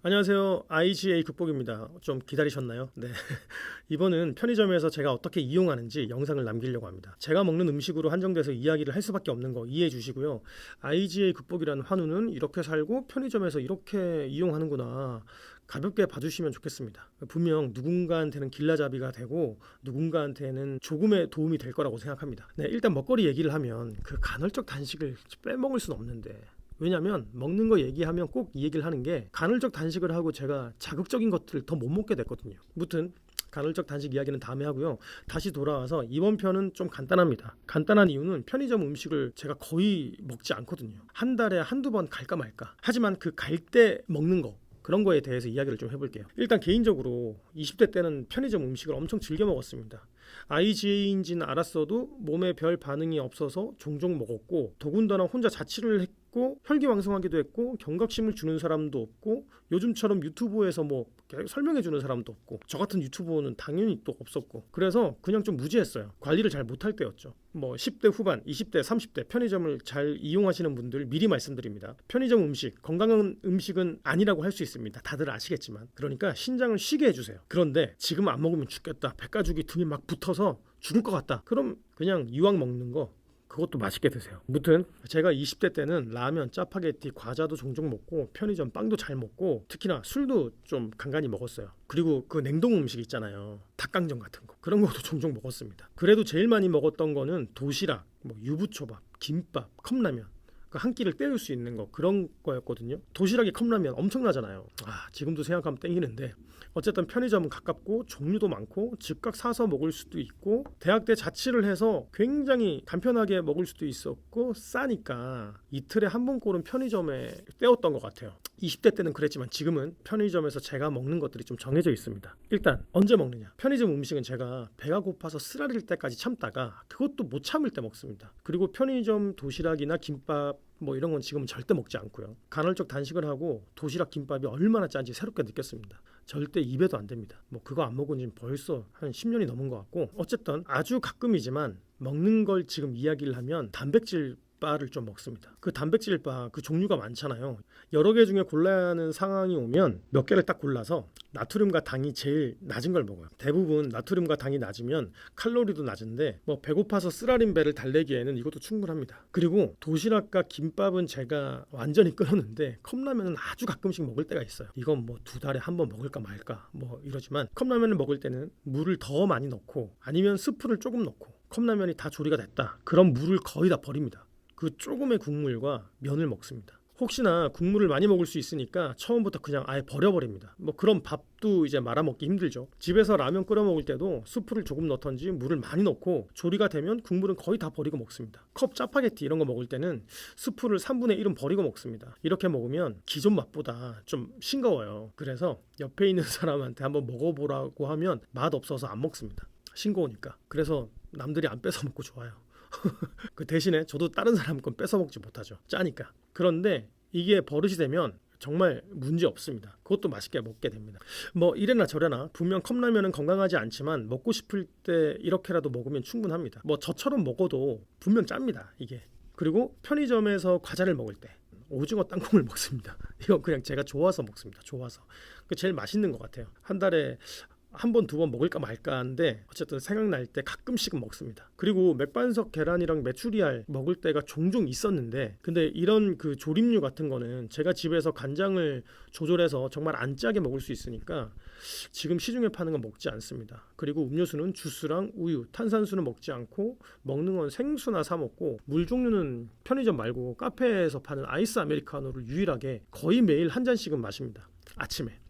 안녕하세요. IGA 극복입니다. 좀 기다리셨나요? 네. 이번은 편의점에서 제가 어떻게 이용하는지 영상을 남기려고 합니다. 제가 먹는 음식으로 한정돼서 이야기를 할 수밖에 없는 거 이해해 주시고요. IGA 극복이라는 환우는 이렇게 살고 편의점에서 이렇게 이용하는구나. 가볍게 봐주시면 좋겠습니다. 분명 누군가한테는 길라잡이가 되고 누군가한테는 조금의 도움이 될 거라고 생각합니다. 네, 일단 먹거리 얘기를 하면 그 간헐적 단식을 빼먹을 수는 없는데, 왜냐면 먹는 거 얘기하면 꼭 이 얘기를 하는 게 간헐적 단식을 하고 제가 자극적인 것들을 더 못 먹게 됐거든요. 무튼 간헐적 단식 이야기는 다음에 하고요. 다시 돌아와서 이번 편은 좀 간단합니다. 간단한 이유는 편의점 음식을 제가 거의 먹지 않거든요. 한 달에 한두 번 갈까 말까. 하지만 그 갈 때 먹는 거, 그런 거에 대해서 이야기를 좀 해볼게요. 일단 개인적으로 20대 때는 편의점 음식을 엄청 즐겨 먹었습니다. IGA인지는 알았어도 몸에 별 반응이 없어서 종종 먹었고, 더군다나 혼자 자취를 했고 혈기왕성하기도 했고 경각심을 주는 사람도 없고 요즘처럼 유튜브에서 뭐 설명해 주는 사람도 없고 저 같은 유튜버는 당연히 또 없었고, 그래서 그냥 좀 무지했어요. 관리를 잘 못할 때였죠. 뭐 10대 후반, 20대, 30대 편의점을 잘 이용하시는 분들 미리 말씀드립니다. 편의점 음식, 건강한 음식은 아니라고 할 수 있습니다. 다들 아시겠지만. 그러니까 신장을 쉬게 해주세요. 그런데 지금 안 먹으면 죽겠다, 배가죽이 등에 막 붙어서 죽을 것 같다, 그럼 그냥 이왕 먹는 거 그것도 맛있게 드세요. 무튼 제가 20대 때는 라면, 짜파게티, 과자도 종종 먹고 편의점 빵도 잘 먹고 특히나 술도 좀 간간히 먹었어요. 그리고 그 냉동 음식 있잖아요. 닭강정 같은 거, 그런 것도 종종 먹었습니다. 그래도 제일 많이 먹었던 거는 도시락, 뭐 유부초밥, 김밥, 컵라면, 한 끼를 때울 수 있는 거, 그런 거였거든요. 도시락에 컵라면 엄청나잖아요. 지금도 생각하면 땡기는데, 어쨌든 편의점은 가깝고 종류도 많고 즉각 사서 먹을 수도 있고 대학 때 자취를 해서 굉장히 간편하게 먹을 수도 있었고 싸니까 이틀에 한 번꼴은 편의점에 때웠던 것 같아요. 20대 때는 그랬지만 지금은 편의점에서 제가 먹는 것들이 좀 정해져 있습니다. 일단 언제 먹느냐. 편의점 음식은 제가 배가 고파서 쓰라릴 때까지 참다가 그것도 못 참을 때 먹습니다. 그리고 편의점 도시락이나 김밥 뭐 이런 건 지금은 절대 먹지 않고요. 간헐적 단식을 하고 도시락, 김밥이 얼마나 짠지 새롭게 느꼈습니다. 절대 입에도 안 됩니다. 뭐 그거 안 먹은 지 벌써 한 10년이 넘은 것 같고, 어쨌든 아주 가끔이지만 먹는 걸 지금 이야기를 하면 단백질 바를 좀 먹습니다. 그 단백질 바, 그 종류가 많잖아요. 여러 개 중에 골라야 하는 상황이 오면 몇 개를 딱 골라서 나트륨과 당이 제일 낮은 걸 먹어요. 대부분 나트륨과 당이 낮으면 칼로리도 낮은데 뭐 배고파서 쓰라린 배를 달래기에는 이것도 충분합니다. 그리고 도시락과 김밥은 제가 완전히 끊었는데 컵라면은 아주 가끔씩 먹을 때가 있어요. 이건 뭐 2달에 한 번 먹을까 말까 뭐 이러지만, 컵라면을 먹을 때는 물을 더 많이 넣고 아니면 스프를 조금 넣고, 컵라면이 다 조리가 됐다, 그럼 물을 거의 다 버립니다. 그 조금의 국물과 면을 먹습니다. 혹시나 국물을 많이 먹을 수 있으니까 처음부터 그냥 아예 버려버립니다. 뭐 그런 밥도 이제 말아먹기 힘들죠. 집에서 라면 끓여 먹을 때도 스프를 조금 넣던지 물을 많이 넣고 조리가 되면 국물은 거의 다 버리고 먹습니다. 컵 짜파게티 이런 거 먹을 때는 스프를 3분의 1은 버리고 먹습니다. 이렇게 먹으면 기존 맛보다 좀 싱거워요. 그래서 옆에 있는 사람한테 한번 먹어보라고 하면 맛 없어서 안 먹습니다. 싱거우니까. 그래서 남들이 안 뺏어 먹고 좋아요. 그 대신에 저도 다른 사람 건 뺏어 먹지 못하죠. 짜니까. 그런데 이게 버릇이 되면 정말 문제 없습니다. 그것도 맛있게 먹게 됩니다. 뭐 이래나 저래나 분명 컵라면은 건강하지 않지만 먹고 싶을 때 이렇게라도 먹으면 충분합니다. 뭐 저처럼 먹어도 분명 짭니다, 이게. 그리고 편의점에서 과자를 먹을 때 오징어 땅콩을 먹습니다. 이거 그냥 제가 좋아서 먹습니다. 좋아서. 그 제일 맛있는 것 같아요. 한 달에 한 번, 두 번 먹을까 말까 하는데 어쨌든 생각날 때 가끔씩은 먹습니다. 그리고 맥반석 계란이랑 메추리알 먹을 때가 종종 있었는데, 근데 이런 그 조림류 같은 거는 제가 집에서 간장을 조절해서 정말 안 짜게 먹을 수 있으니까 지금 시중에 파는 건 먹지 않습니다. 그리고 음료수는 주스랑 우유, 탄산수는 먹지 않고 먹는 건 생수나 사 먹고, 물 종류는 편의점 말고 카페에서 파는 아이스 아메리카노를 유일하게 거의 매일 한 잔씩은 마십니다. 아침에.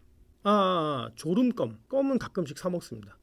껌은 가끔씩 사 먹습니다.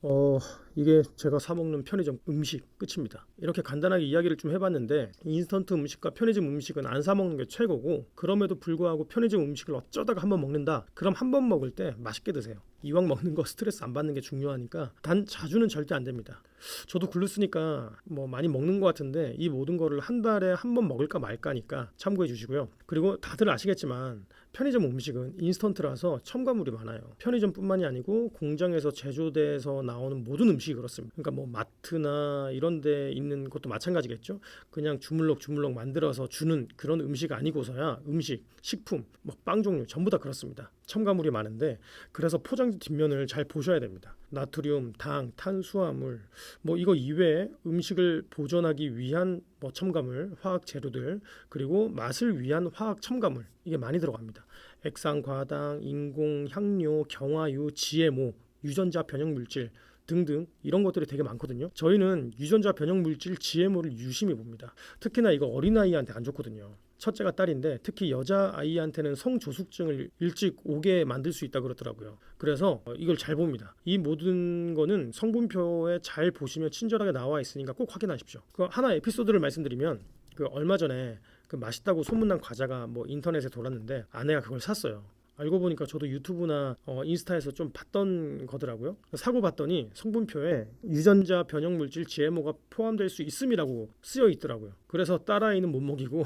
이게 제가 사 먹는 편의점 음식 끝입니다. 이렇게 간단하게 이야기를 좀 해봤는데, 인스턴트 음식과 편의점 음식은 안 사 먹는 게 최고고, 그럼에도 불구하고 편의점 음식을 어쩌다가 한번 먹는다, 그럼 한 번 먹을 때 맛있게 드세요. 이왕 먹는 거 스트레스 안 받는 게 중요하니까. 단 자주는 절대 안 됩니다. 저도 글루스니까 뭐 많이 먹는 것 같은데 이 모든 거를 한 달에 한 번 먹을까 말까니까 참고해 주시고요. 그리고 다들 아시겠지만 편의점 음식은 인스턴트라서 첨가물이 많아요. 편의점뿐만이 아니고 공장에서 제조돼서 나오는 모든 음식이 그렇습니다. 그러니까 뭐 마트나 이런 데 있는 것도 마찬가지겠죠. 그냥 주물럭 만들어서 주는 그런 음식 아니고서야 음식, 식품, 뭐 빵 종류 전부 다 그렇습니다. 첨가물이 많은데 그래서 포장지 뒷면을 잘 보셔야 됩니다. 나트륨, 당, 탄수화물 뭐 이거 이외에 음식을 보존하기 위한 뭐 첨가물, 화학 재료들 그리고 맛을 위한 화학 첨가물 이게 많이 들어갑니다. 액상, 과당, 인공 향료, 경화유, GMO, 유전자 변형 물질 등등 이런 것들이 되게 많거든요. 저희는 유전자 변형 물질 GMO를 유심히 봅니다. 특히나 이거 어린아이한테 안 좋거든요. 첫째가 딸인데 특히 여자아이한테는 성조숙증을 일찍 오게 만들 수 있다 그러더라고요. 그래서 이걸 잘 봅니다. 이 모든 거는 성분표에 잘 보시면 친절하게 나와 있으니까 꼭 확인하십시오. 그 하나 에피소드를 말씀드리면 그 얼마 전에 그 맛있다고 소문난 과자가 뭐 인터넷에 돌았는데 아내가 그걸 샀어요. 알고 보니까 저도 유튜브나 인스타에서 좀 봤던 거더라고요. 사고 봤더니 성분표에 유전자 변형 물질 GMO가 포함될 수 있음이라고 쓰여 있더라고요. 그래서 딸아이는 못 먹이고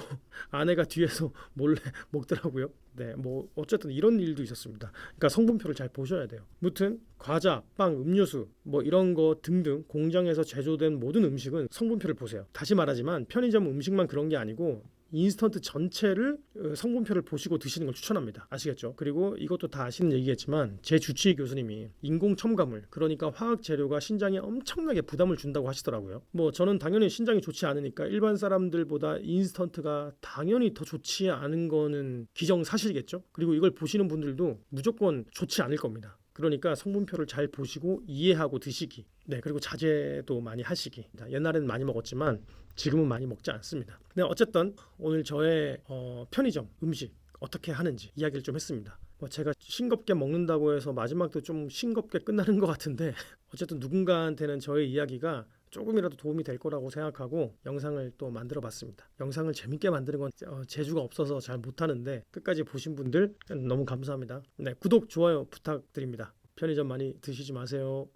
아내가 뒤에서 몰래 먹더라고요. 네, 뭐 어쨌든 이런 일도 있었습니다. 그러니까 성분표를 잘 보셔야 돼요. 무튼 과자, 빵, 음료수 뭐 이런 거 등등 공장에서 제조된 모든 음식은 성분표를 보세요. 다시 말하지만 편의점 음식만 그런 게 아니고 인스턴트 전체를 성분표를 보시고 드시는 걸 추천합니다. 아시겠죠? 그리고 이것도 다 아시는 얘기겠지만 제 주치의 교수님이 인공 첨가물 그러니까 화학 재료가 신장에 엄청나게 부담을 준다고 하시더라고요. 뭐 저는 당연히 신장이 좋지 않으니까 일반 사람들보다 인스턴트가 당연히 더 좋지 않은 거는 기정사실이겠죠? 그리고 이걸 보시는 분들도 무조건 좋지 않을 겁니다. 그러니까 성분표를 잘 보시고 이해하고 드시기. 네, 그리고 자제도 많이 하시기. 옛날에는 많이 먹었지만 지금은 많이 먹지 않습니다. 네, 어쨌든 오늘 저의 편의점 음식 어떻게 하는지 이야기를 좀 했습니다. 제가 싱겁게 먹는다고 해서 마지막도 좀 싱겁게 끝나는 것 같은데 어쨌든 누군가한테는 저의 이야기가 조금이라도 도움이 될 거라고 생각하고 영상을 또 만들어 봤습니다. 영상을 재밌게 만드는 건 재주가 없어서 잘 못하는데 끝까지 보신 분들 너무 감사합니다. 네, 구독, 좋아요 부탁드립니다. 편의점 많이 드시지 마세요.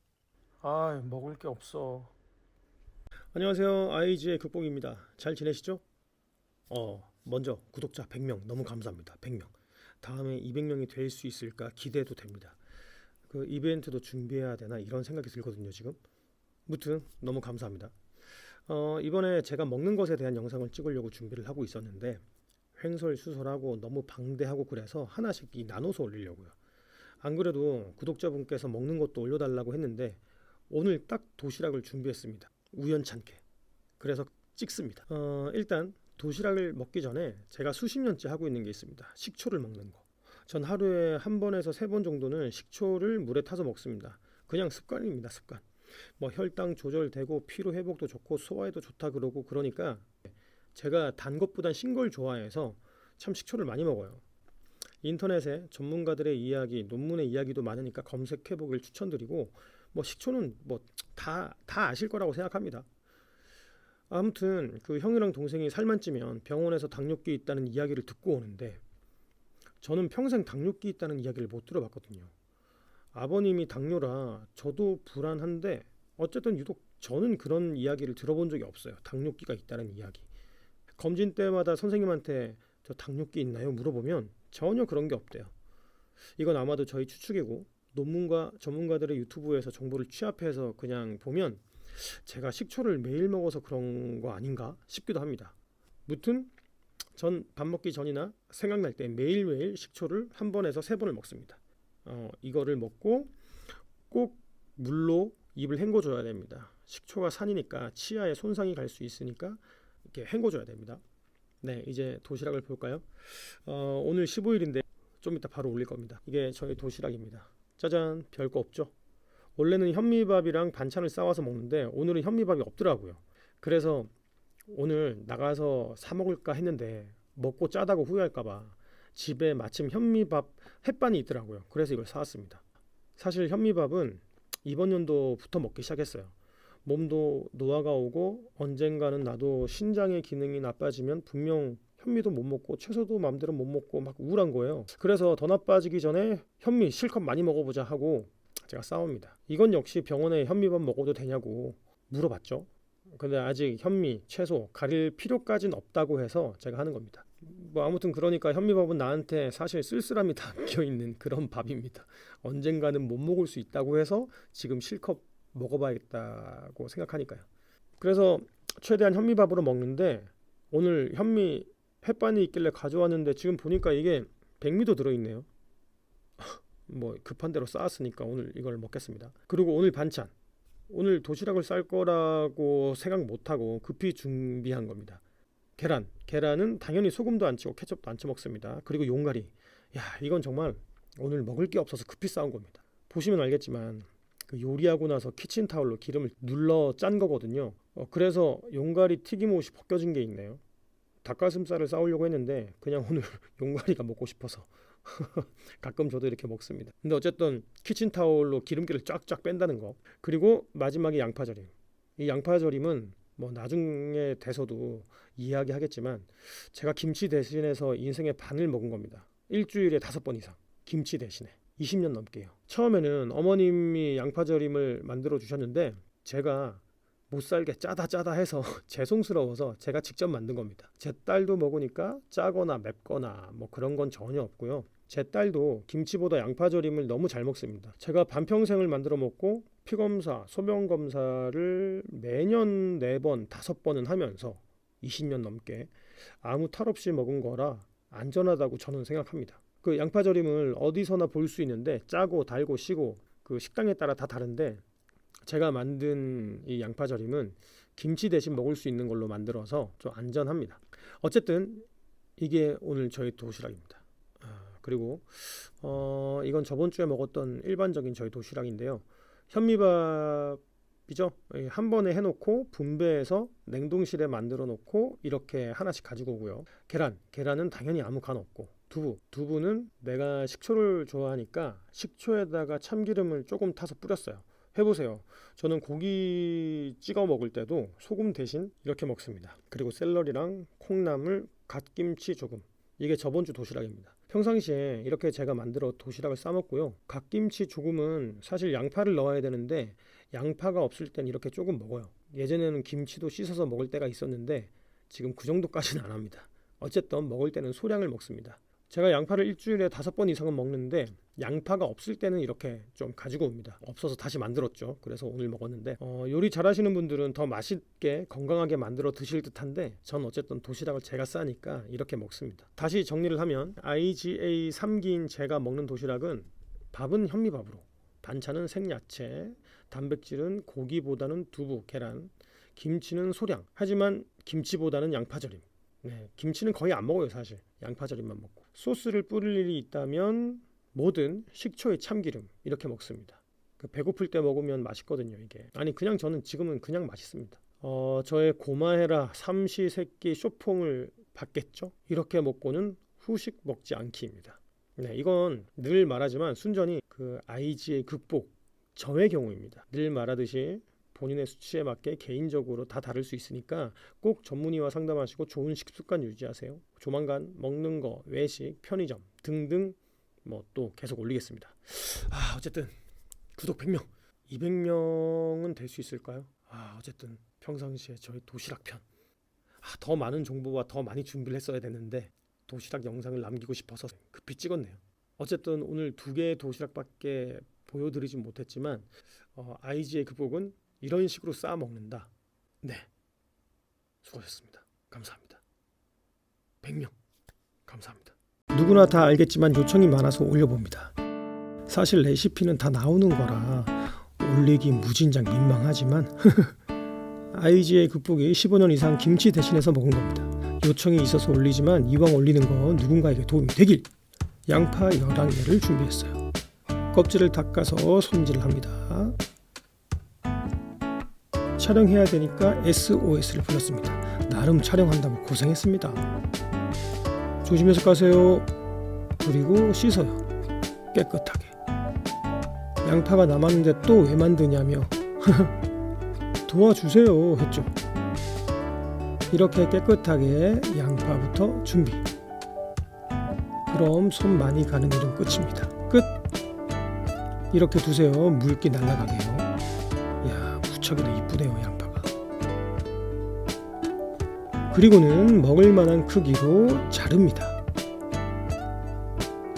아, 먹을 게 없어. 안녕하세요. 아이즈의 극복입니다. 잘 지내시죠? 먼저 구독자 100명 너무 감사합니다. 100명. 다음에 200명이 될 수 있을까 기대도 됩니다. 그 이벤트도 준비해야 되나 이런 생각이 들거든요, 지금. 무튼 너무 감사합니다. 이번에 제가 먹는 것에 대한 영상을 찍으려고 준비를 하고 있었는데 횡설수설하고 너무 방대하고 그래서 하나씩 나눠서 올리려고요. 안 그래도 구독자분께서 먹는 것도 올려달라고 했는데 오늘 딱 도시락을 준비했습니다. 우연찮게. 그래서 찍습니다. 일단 도시락을 먹기 전에 제가 수십 년째 하고 있는 게 있습니다. 식초를 먹는 거. 전 하루에 한 번에서 세 번 정도는 식초를 물에 타서 먹습니다. 그냥 습관입니다. 습관. 뭐 혈당 조절되고 피로 회복도 좋고 소화에도 좋다 그러고 그러니까 제가 단 것보단 신 걸 좋아해서 참 식초를 많이 먹어요. 인터넷에 전문가들의 이야기, 논문의 이야기도 많으니까 검색해 보길 추천드리고 뭐 식초는 뭐 다 아실 거라고 생각합니다. 아무튼 그 형이랑 동생이 살만 찌면 병원에서 당뇨기 있다는 이야기를 듣고 오는데 저는 평생 당뇨기 있다는 이야기를 못 들어봤거든요. 아버님이 당뇨라 저도 불안한데 어쨌든 유독 저는 그런 이야기를 들어본 적이 없어요. 당뇨기가 있다는 이야기. 검진 때마다 선생님한테 저 당뇨기 있나요? 물어보면 전혀 그런 게 없대요. 이건 아마도 저희 추측이고 논문과 전문가들의 유튜브에서 정보를 취합해서 그냥 보면 제가 식초를 매일 먹어서 그런 거 아닌가 싶기도 합니다. 무튼 전 밥 먹기 전이나 생각날 때 매일매일 식초를 한 번에서 세 번을 먹습니다. 이거를 먹고 꼭 물로 입을 헹궈줘야 됩니다. 식초가 산이니까 치아에 손상이 갈 수 있으니까 이렇게 헹궈줘야 됩니다. 네, 이제 도시락을 볼까요? 오늘 15일인데 좀 이따 바로 올릴 겁니다. 이게 저희 도시락입니다. 짜잔, 별거 없죠? 원래는 현미밥이랑 반찬을 싸와서 먹는데 오늘은 현미밥이 없더라고요. 그래서 오늘 나가서 사 먹을까 했는데 먹고 짜다고 후회할까봐 집에 마침 현미밥 햇반이 있더라고요. 그래서 이걸 사왔습니다. 사실 현미밥은 이번 연도부터 먹기 시작했어요. 몸도 노화가 오고 언젠가는 나도 신장의 기능이 나빠지면 분명 현미도 못 먹고 채소도 마음대로 못 먹고 막 우울한 거예요. 그래서 더 나빠지기 전에 현미 실컷 많이 먹어보자 하고 제가 싸웁니다. 이건 역시 병원에 현미밥 먹어도 되냐고 물어봤죠. 근데 아직 현미, 채소 가릴 필요까지는 없다고 해서 제가 하는 겁니다. 뭐 아무튼 그러니까 현미밥은 나한테 사실 쓸쓸함이 담겨있는 그런 밥입니다. 언젠가는 못 먹을 수 있다고 해서 지금 실컷 먹어봐야겠다고 생각하니까요. 그래서 최대한 현미밥으로 먹는데 오늘 현미 햇반이 있길래 가져왔는데 지금 보니까 이게 백미도 들어있네요. 뭐 급한 대로 쌓았으니까 오늘 이걸 먹겠습니다. 그리고 오늘 반찬, 오늘 도시락을 쌀 거라고 생각 못하고 급히 준비한 겁니다. 계란은 당연히 소금도 안 치고 케첩도 안 쳐 먹습니다. 그리고 용가리, 이건 정말 오늘 먹을 게 없어서 급히 싸운 겁니다. 보시면 알겠지만 그 요리하고 나서 키친타올로 기름을 눌러 짠 거거든요. 그래서 용가리 튀김옷이 벗겨진 게 있네요. 닭가슴살을 싸우려고 했는데 그냥 오늘 용가리가 먹고 싶어서 가끔 저도 이렇게 먹습니다. 근데 어쨌든 키친타올로 기름기를 쫙쫙 뺀다는 거. 그리고 마지막에 양파절임. 이 양파절임은 뭐 나중에 돼서도 이야기하겠지만 제가 김치 대신해서 인생의 반을 먹은 겁니다. 일주일에 5번 이상 김치 대신에 20년 넘게요. 처음에는 어머님이 양파절임을 만들어 주셨는데 제가 못 살게 짜다 해서 죄송스러워서 제가 직접 만든 겁니다. 제 딸도 먹으니까 짜거나 맵거나 뭐 그런 건 전혀 없고요. 제 딸도 김치보다 양파절임을 너무 잘 먹습니다. 제가 반평생을 만들어 먹고 피검사, 소변검사를 매년 4번, 5번은 하면서 20년 넘게 아무 탈 없이 먹은 거라 안전하다고 저는 생각합니다. 그 양파절임을 어디서나 볼 수 있는데 짜고 달고 시고 그 식당에 따라 다 다른데 제가 만든 이 양파절임은 김치 대신 먹을 수 있는 걸로 만들어서 좀 안전합니다. 어쨌든 이게 오늘 저희 도시락입니다. 그리고 이건 저번 주에 먹었던 일반적인 저희 도시락인데요. 현미밥이죠. 한 번에 해놓고 분배해서 냉동실에 만들어 놓고 이렇게 하나씩 가지고 오고요. 계란은 당연히 아무 간 없고, 두부는 내가 식초를 좋아하니까 식초에다가 참기름을 조금 타서 뿌렸어요. 해보세요. 저는 고기 찍어 먹을 때도 소금 대신 이렇게 먹습니다. 그리고 샐러리랑 콩나물, 갓김치 조금. 이게 저번 주 도시락입니다. 평상시에 이렇게 제가 만들어 도시락을 싸 먹고요. 갓김치 조금은 사실 양파를 넣어야 되는데 양파가 없을 땐 이렇게 조금 먹어요. 예전에는 김치도 씻어서 먹을 때가 있었는데 지금 그 정도까지는 안 합니다. 어쨌든 먹을 때는 소량을 먹습니다. 제가 양파를 일주일에 5번 이상은 먹는데 양파가 없을 때는 이렇게 좀 가지고 옵니다. 없어서 다시 만들었죠. 그래서 오늘 먹었는데 요리 잘하시는 분들은 더 맛있게 건강하게 만들어 드실 듯한데 전 어쨌든 도시락을 제가 싸니까 이렇게 먹습니다. 다시 정리를 하면 IGA 3기인 제가 먹는 도시락은 밥은 현미밥으로, 반찬은 생야채, 단백질은 고기보다는 두부, 계란, 김치는 소량. 하지만 김치보다는 양파절임. 김치는 거의 안 먹어요. 사실 양파절임만 먹고. 소스를 뿌릴 일이 있다면 뭐든 식초에 참기름 이렇게 먹습니다. 배고플 때 먹으면 맛있거든요. 이게 그냥 저는 지금은 그냥 맛있습니다. 저의 고마해라 삼시세끼 쇼폼을 받겠죠. 이렇게 먹고는 후식 먹지 않기입니다. 이건 늘 말하지만 순전히 그 IG의 극복 저의 경우입니다. 늘 말하듯이 본인의 수치에 맞게 개인적으로 다 다를 수 있으니까 꼭 전문의와 상담하시고 좋은 식습관 유지하세요. 조만간 먹는 거, 외식, 편의점 등등 뭐 또 계속 올리겠습니다. 어쨌든 구독 100명, 200명은 될 수 있을까요? 어쨌든 평상시에 저희 도시락 편. 더 많은 정보와 더 많이 준비를 했어야 되는데 도시락 영상을 남기고 싶어서 급히 찍었네요. 어쨌든 오늘 2개의 도시락밖에 보여드리진 못했지만 IG의 극복은 이런 식으로 쌓아 먹는다. 수고하셨습니다. 감사합니다. 100명 감사합니다. 누구나 다 알겠지만 요청이 많아서 올려봅니다. 사실 레시피는 다 나오는 거라 올리기 무진장 민망하지만 IG의 극복이 15년 이상 김치 대신해서 먹은 겁니다. 요청이 있어서 올리지만 이왕 올리는 거 누군가에게 도움이 되길 양파 11개를 준비했어요. 껍질을 닦아서 손질을 합니다. 촬영해야 되니까 SOS를 불렀습니다. 나름 촬영한다고 고생했습니다. 조심해서 가세요. 그리고 씻어요. 깨끗하게. 양파가 남았는데 또 왜 만드냐며 도와주세요 했죠. 이렇게 깨끗하게 양파부터 준비. 그럼 손 많이 가는 일은 끝입니다. 끝. 이렇게 두세요. 물기 날아가게요. 무척이도 이쁘네요. 양파가. 그리고는 먹을 만한 크기로 자릅니다.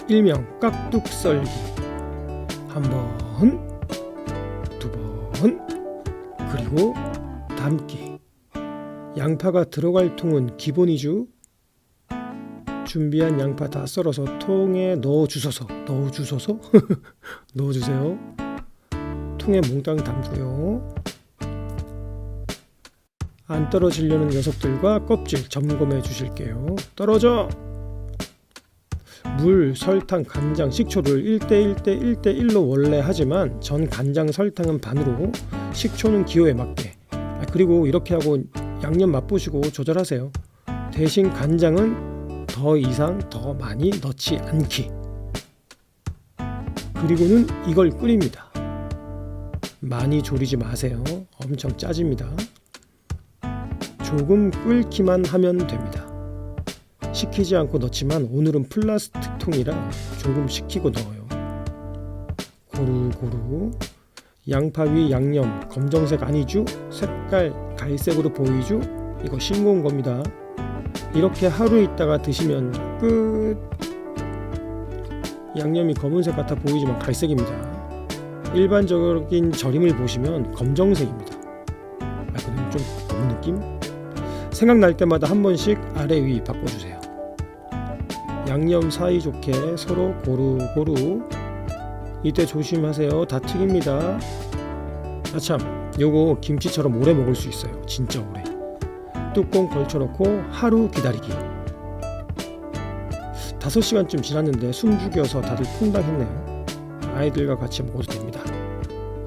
일명 깍둑 썰기. 한 번, 2번, 그리고 담기. 양파가 들어갈 통은 기본이죠. 준비한 양파 다 썰어서 통에 넣어주셔서 넣어주세요. 통에 몽땅 담고요. 안 떨어지려는 녀석들과 껍질 점검해 주실게요. 떨어져! 물, 설탕, 간장, 식초를 1대1대1대1로 원래 하지만 전 간장, 설탕은 반으로, 식초는 기호에 맞게. 그리고 이렇게 하고 양념 맛보시고 조절하세요. 대신 간장은 더 이상 더 많이 넣지 않기. 그리고는 이걸 끓입니다. 많이 졸이지 마세요. 엄청 짜집니다. 조금 끓기만 하면 됩니다. 식히지 않고 넣지만 오늘은 플라스틱 통이라 조금 식히고 넣어요. 고루고루. 양파 위 양념 검정색 아니죠? 색깔 갈색으로 보이죠? 이거 싱거운 겁니다. 이렇게 하루 있다가 드시면 끝. 양념이 검은색 같아 보이지만 갈색입니다. 일반적인 절임을 보시면 검정색입니다. 그럼 좀 검은 느낌? 생각날 때마다 한 번씩 아래 위 바꿔주세요. 양념 사이좋게 서로 고루고루. 이때 조심하세요. 다 튀깁니다. 아참, 요거 김치처럼 오래 먹을 수 있어요. 진짜 오래. 뚜껑 걸쳐놓고 하루 기다리기. 5시간쯤 지났는데 숨 죽여서 다들 퐁당했네요. 아이들과 같이 먹어도 됩니다.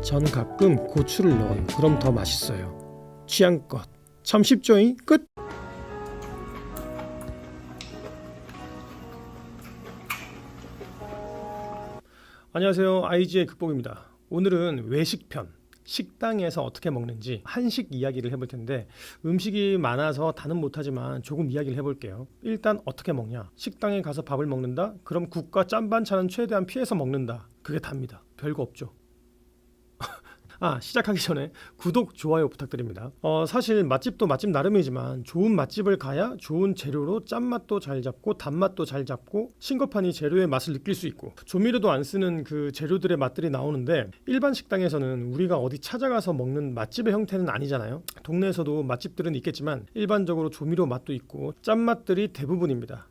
전 가끔 고추를 넣어요. 그럼 더 맛있어요. 취향껏. 참 쉽죠잉? 끝! 안녕하세요. IG의 극복입니다. 오늘은 외식편, 식당에서 어떻게 먹는지 한식 이야기를 해볼 텐데, 음식이 많아서 다는 못하지만 조금 이야기를 해볼게요. 일단 어떻게 먹냐? 식당에 가서 밥을 먹는다? 그럼 국과 짠반찬은 최대한 피해서 먹는다. 그게 답니다. 별거 없죠. 시작하기 전에 구독, 좋아요 부탁드립니다. 사실 맛집도 맛집 나름이지만 좋은 맛집을 가야 좋은 재료로 짠맛도 잘 잡고 단맛도 잘 잡고 싱겁하니 재료의 맛을 느낄 수 있고 조미료도 안 쓰는 그 재료들의 맛들이 나오는데, 일반 식당에서는 우리가 어디 찾아가서 먹는 맛집의 형태는 아니잖아요. 동네에서도 맛집들은 있겠지만 일반적으로 조미료 맛도 있고 짠맛들이 대부분입니다.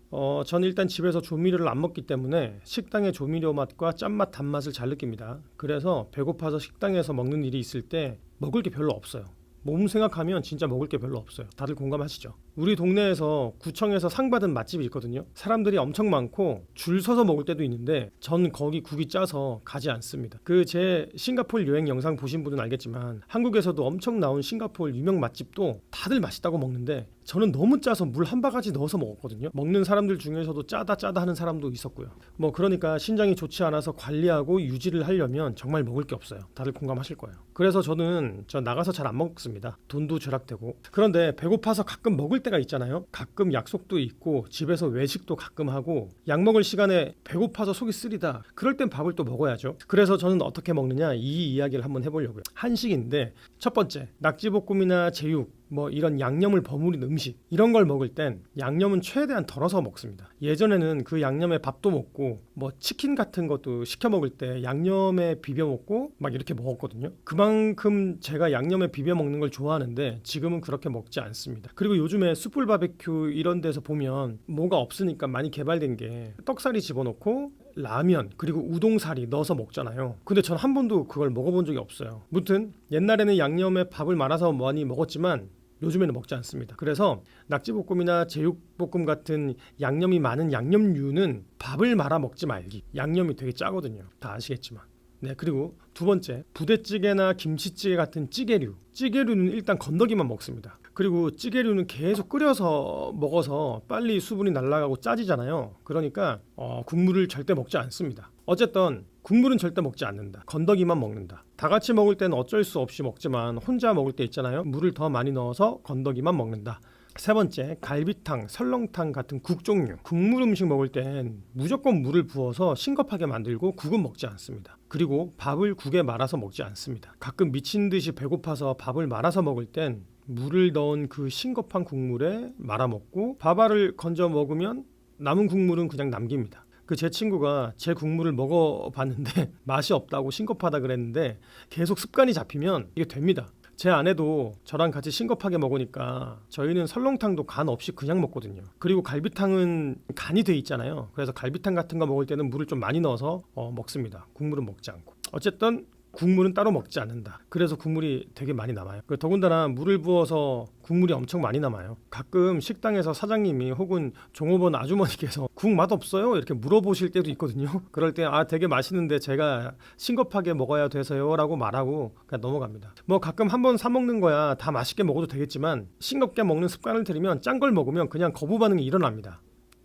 전 일단 집에서 조미료를 안 먹기 때문에 식당의 조미료 맛과 짠맛, 단맛을 잘 느낍니다. 그래서 배고파서 식당에서 먹는 일이 있을 때 먹을 게 별로 없어요. 몸 생각하면 진짜 먹을 게 별로 없어요. 다들 공감하시죠? 우리 동네에서 구청에서 상 받은 맛집이 있거든요. 사람들이 엄청 많고 줄 서서 먹을 때도 있는데 전 거기 국이 짜서 가지 않습니다. 제 싱가포르 여행 영상 보신 분은 알겠지만 한국에서도 엄청 나온 싱가포르 유명 맛집도 다들 맛있다고 먹는데 저는 너무 짜서 물 한 바가지 넣어서 먹었거든요. 먹는 사람들 중에서도 짜다 하는 사람도 있었고요. 그러니까 신장이 좋지 않아서 관리하고 유지를 하려면 정말 먹을 게 없어요. 다들 공감하실 거예요. 그래서 저는 나가서 잘 안 먹습니다. 돈도 절약되고. 그런데 배고파서 가끔 먹을 때가 있잖아요. 가끔 약속도 있고 집에서 외식도 가끔 하고 약 먹을 시간에 배고파서 속이 쓰리다. 그럴 땐 밥을 또 먹어야죠. 그래서 저는 어떻게 먹느냐, 이 이야기를 한번 해보려고요. 한식인데 첫 번째, 낙지볶음이나 제육, 이런 양념을 버무린 음식, 이런 걸 먹을 땐 양념은 최대한 덜어서 먹습니다. 예전에는 그 양념에 밥도 먹고 치킨 같은 것도 시켜 먹을 때 양념에 비벼 먹고 막 이렇게 먹었거든요. 그만큼 제가 양념에 비벼 먹는 걸 좋아하는데 지금은 그렇게 먹지 않습니다. 그리고 요즘에 숯불 바베큐 이런 데서 보면 뭐가 없으니까 많이 개발된 게 떡사리 집어넣고 라면 그리고 우동사리 넣어서 먹잖아요. 근데 전 한 번도 그걸 먹어본 적이 없어요. 무튼 옛날에는 양념에 밥을 말아서 많이 먹었지만 요즘에는 먹지 않습니다. 그래서 낙지볶음이나 제육볶음 같은 양념이 많은 양념류는 밥을 말아 먹지 말기. 양념이 되게 짜거든요. 다 아시겠지만. 네, 그리고 두 번째, 부대찌개나 김치찌개 같은 찌개류는 일단 건더기만 먹습니다. 그리고 찌개류는 계속 끓여서 먹어서 빨리 수분이 날아가고 짜지잖아요. 그러니까 국물을 절대 먹지 않습니다. 어쨌든 국물은 절대 먹지 않는다. 건더기만 먹는다. 다 같이 먹을 때는 어쩔 수 없이 먹지만 혼자 먹을 때 있잖아요. 물을 더 많이 넣어서 건더기만 먹는다. 세 번째, 갈비탕, 설렁탕 같은 국 종류. 국물 음식 먹을 땐 무조건 물을 부어서 싱겁하게 만들고 국은 먹지 않습니다. 그리고 밥을 국에 말아서 먹지 않습니다. 가끔 미친 듯이 배고파서 밥을 말아서 먹을 땐 물을 넣은 그 싱겁한 국물에 말아 먹고 밥알을 건져 먹으면 남은 국물은 그냥 남깁니다. 제 친구가 제 국물을 먹어봤는데 맛이 없다고 싱겁하다 그랬는데 계속 습관이 잡히면 이게 됩니다. 제 아내도 저랑 같이 싱겁하게 먹으니까 저희는 설렁탕도 간 없이 그냥 먹거든요. 그리고 갈비탕은 간이 돼 있잖아요. 그래서 갈비탕 같은 거 먹을 때는 물을 좀 많이 넣어서 먹습니다. 국물은 먹지 않고. 어쨌든 국물은 따로 먹지 않는다. 그래서 국물이 되게 많이 남아요. 더군다나 물을 부어서 국물이 엄청 많이 남아요. 가끔 식당에서 사장님이 혹은 종업원 아주머니께서 국 맛없어요? 이렇게 물어보실 때도 있거든요. 그럴 때 되게 맛있는데 제가 싱겁하게 먹어야 돼서요 라고 말하고 그냥 넘어갑니다. 뭐 가끔 한번 사 먹는 거야 다 맛있게 먹어도 되겠지만 싱겁게 먹는 습관을 들이면 짠 걸 먹으면 그냥 거부 반응이 일어납니다.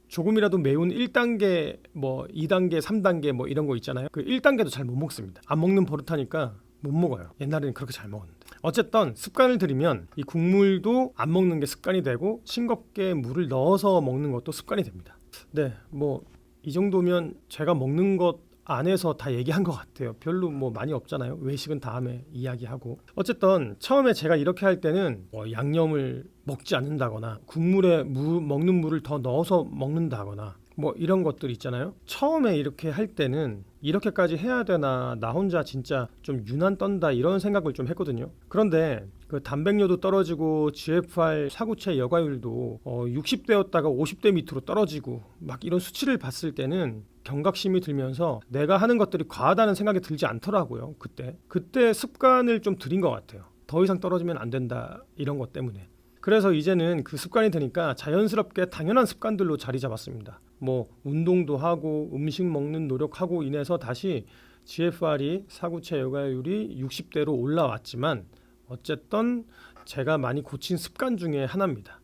조금이라도 매운 1단계, 뭐 2단계, 3단계 뭐 이런 거 있잖아요. 그 1단계도 잘 못 먹습니다. 안 먹는 버릇하니까 못 먹어요. 옛날에는 그렇게 잘 먹었는데. 어쨌든 습관을 들이면 이 국물도 안 먹는 게 습관이 되고 싱겁게 물을 넣어서 먹는 것도 습관이 됩니다. 네, 뭐 이 정도면 제가 먹는 것 안에서 다 얘기한 것 같아요. 별로 뭐 많이 없잖아요. 외식은 다음에 이야기하고. 어쨌든 처음에 제가 이렇게 할 때는 양념을 먹지 않는다거나 국물에 먹는 물을 더 넣어서 먹는다거나 뭐 이런 것들 있잖아요. 처음에 이렇게 할 때는 이렇게까지 해야 되나, 나 혼자 진짜 좀 유난 떤다 이런 생각을 좀 했거든요. 그런데 그 단백뇨도 떨어지고 GFR 사구체 여과율도 60대였다가 50대 밑으로 떨어지고 막 이런 수치를 봤을 때는 경각심이 들면서 내가 하는 것들이 과하다는 생각이 들지 않더라고요. 그때 습관을 좀 들인 것 같아요. 더 이상 떨어지면 안 된다 이런 것 때문에. 그래서 이제는 그 습관이 되니까 자연스럽게 당연한 습관들로 자리 잡았습니다. 뭐 운동도 하고 음식 먹는 노력하고 인해서 다시 GFR이 사구체 여과율이 60대로 올라왔지만 어쨌든 제가 많이 고친 습관 중에 하나입니다.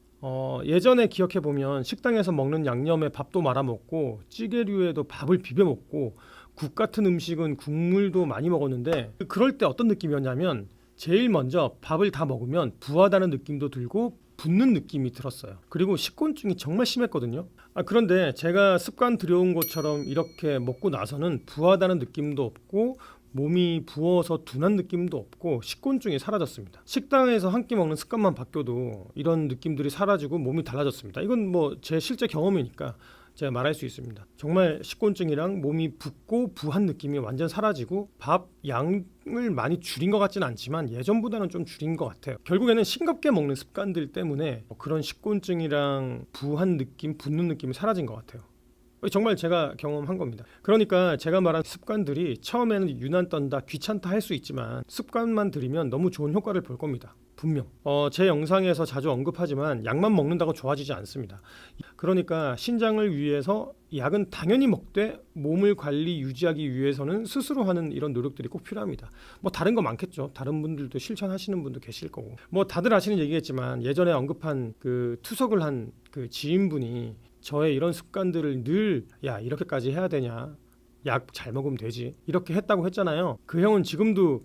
예전에 기억해 보면 식당에서 먹는 양념에 밥도 말아 먹고 찌개류에도 밥을 비벼 먹고 국 같은 음식은 국물도 많이 먹었는데 그럴 때 어떤 느낌이었냐면 제일 먼저 밥을 다 먹으면 부하다는 느낌도 들고 붓는 느낌이 들었어요. 그리고 식곤증이 정말 심했거든요. 그런데 제가 습관 들여온 것처럼 이렇게 먹고 나서는 부하다는 느낌도 없고 몸이 부어서 둔한 느낌도 없고 식곤증이 사라졌습니다. 식당에서 한 끼 먹는 습관만 바뀌어도 이런 느낌들이 사라지고 몸이 달라졌습니다. 이건 뭐 제 실제 경험이니까 제가 말할 수 있습니다. 정말 식곤증이랑 몸이 붓고 부한 느낌이 완전 사라지고 밥 양을 많이 줄인 것 같지는 않지만 예전보다는 좀 줄인 것 같아요. 결국에는 싱겁게 먹는 습관들 때문에 그런 식곤증이랑 부한 느낌, 붓는 느낌이 사라진 것 같아요. 정말 제가 경험한 겁니다. 그러니까 제가 말한 습관들이 처음에는 유난 떤다, 귀찮다 할 수 있지만 습관만 들이면 너무 좋은 효과를 볼 겁니다. 분명. 제 영상에서 자주 언급하지만 약만 먹는다고 좋아지지 않습니다. 그러니까 신장을 위해서 약은 당연히 먹되 몸을 관리 유지하기 위해서는 스스로 하는 이런 노력들이 꼭 필요합니다. 뭐 다른 거 많겠죠. 다른 분들도 실천하시는 분도 계실 거고. 뭐 다들 아시는 얘기겠지만 예전에 언급한 그 투석을 한 그 지인분이 저의 이런 습관들을 늘 이렇게까지 해야 되냐, 약 잘 먹으면 되지 이렇게 했다고 했잖아요. 그 형은 지금도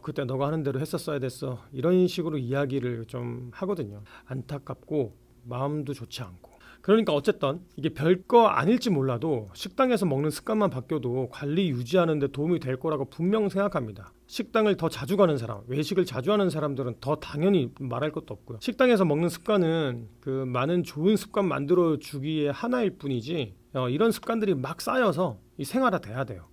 그때 너가 하는 대로 했었어야 됐어 이런 식으로 이야기를 좀 하거든요. 안타깝고 마음도 좋지 않고. 그러니까 어쨌든 이게 별거 아닐지 몰라도 식당에서 먹는 습관만 바뀌어도 관리 유지하는 데 도움이 될 거라고 분명 생각합니다. 식당을 더 자주 가는 사람, 외식을 자주 하는 사람들은 더 당연히 말할 것도 없고요. 식당에서 먹는 습관은 그 많은 좋은 습관 만들어 주기에 하나일 뿐이지 이런 습관들이 막 쌓여서 이 생활화 돼야 돼요.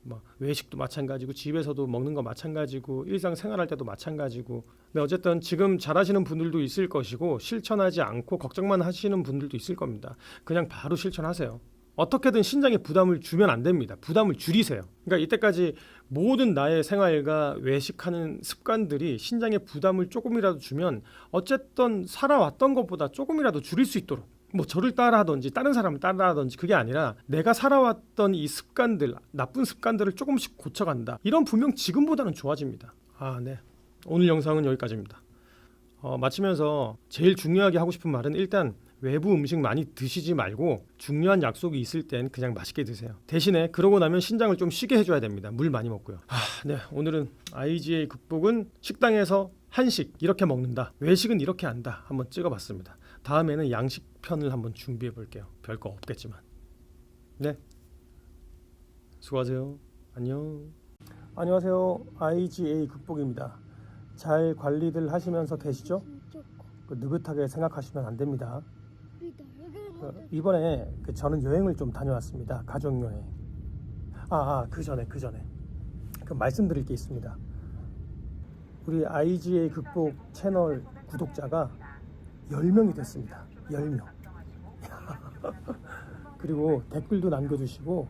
뭐 외식도 마찬가지고 집에서도 먹는 거 마찬가지고 일상생활할 때도 마찬가지고. 근데 어쨌든 지금 잘하시는 분들도 있을 것이고 실천하지 않고 걱정만 하시는 분들도 있을 겁니다. 그냥 바로 실천하세요. 어떻게든 신장에 부담을 주면 안 됩니다. 부담을 줄이세요. 그러니까 이때까지 모든 나의 생활과 외식하는 습관들이 신장에 부담을 조금이라도 주면 어쨌든 살아왔던 것보다 조금이라도 줄일 수 있도록 뭐 저를 따라하든지 다른 사람을 따라하든지 그게 아니라 내가 살아왔던 이 습관들, 나쁜 습관들을 조금씩 고쳐간다. 이런 분명 지금보다는 좋아집니다. 네. 오늘 영상은 여기까지입니다. 마치면서 제일 중요하게 하고 싶은 말은 일단 외부 음식 많이 드시지 말고 중요한 약속이 있을 땐 그냥 맛있게 드세요. 대신에 그러고 나면 신장을 좀 쉬게 해줘야 됩니다. 물 많이 먹고요. 네. 오늘은 IgA 극복은 식당에서 한식 이렇게 먹는다, 외식은 이렇게 한다 한번 찍어봤습니다. 다음에는 양식 편을 한번 준비해 볼게요. 별거 없겠지만. 네. 수고하세요. 안녕. 안녕하세요. IgA 극복입니다. 잘 관리들 하시면서 계시죠? 느긋하게 생각하시면 안 됩니다. 이번에 저는 여행을 좀 다녀왔습니다. 가족 여행. 그 전에 말씀드릴 게 있습니다. 우리 IGA 극복 채널 구독자가 10명이 됐습니다. 10명. 그리고 댓글도 남겨주시고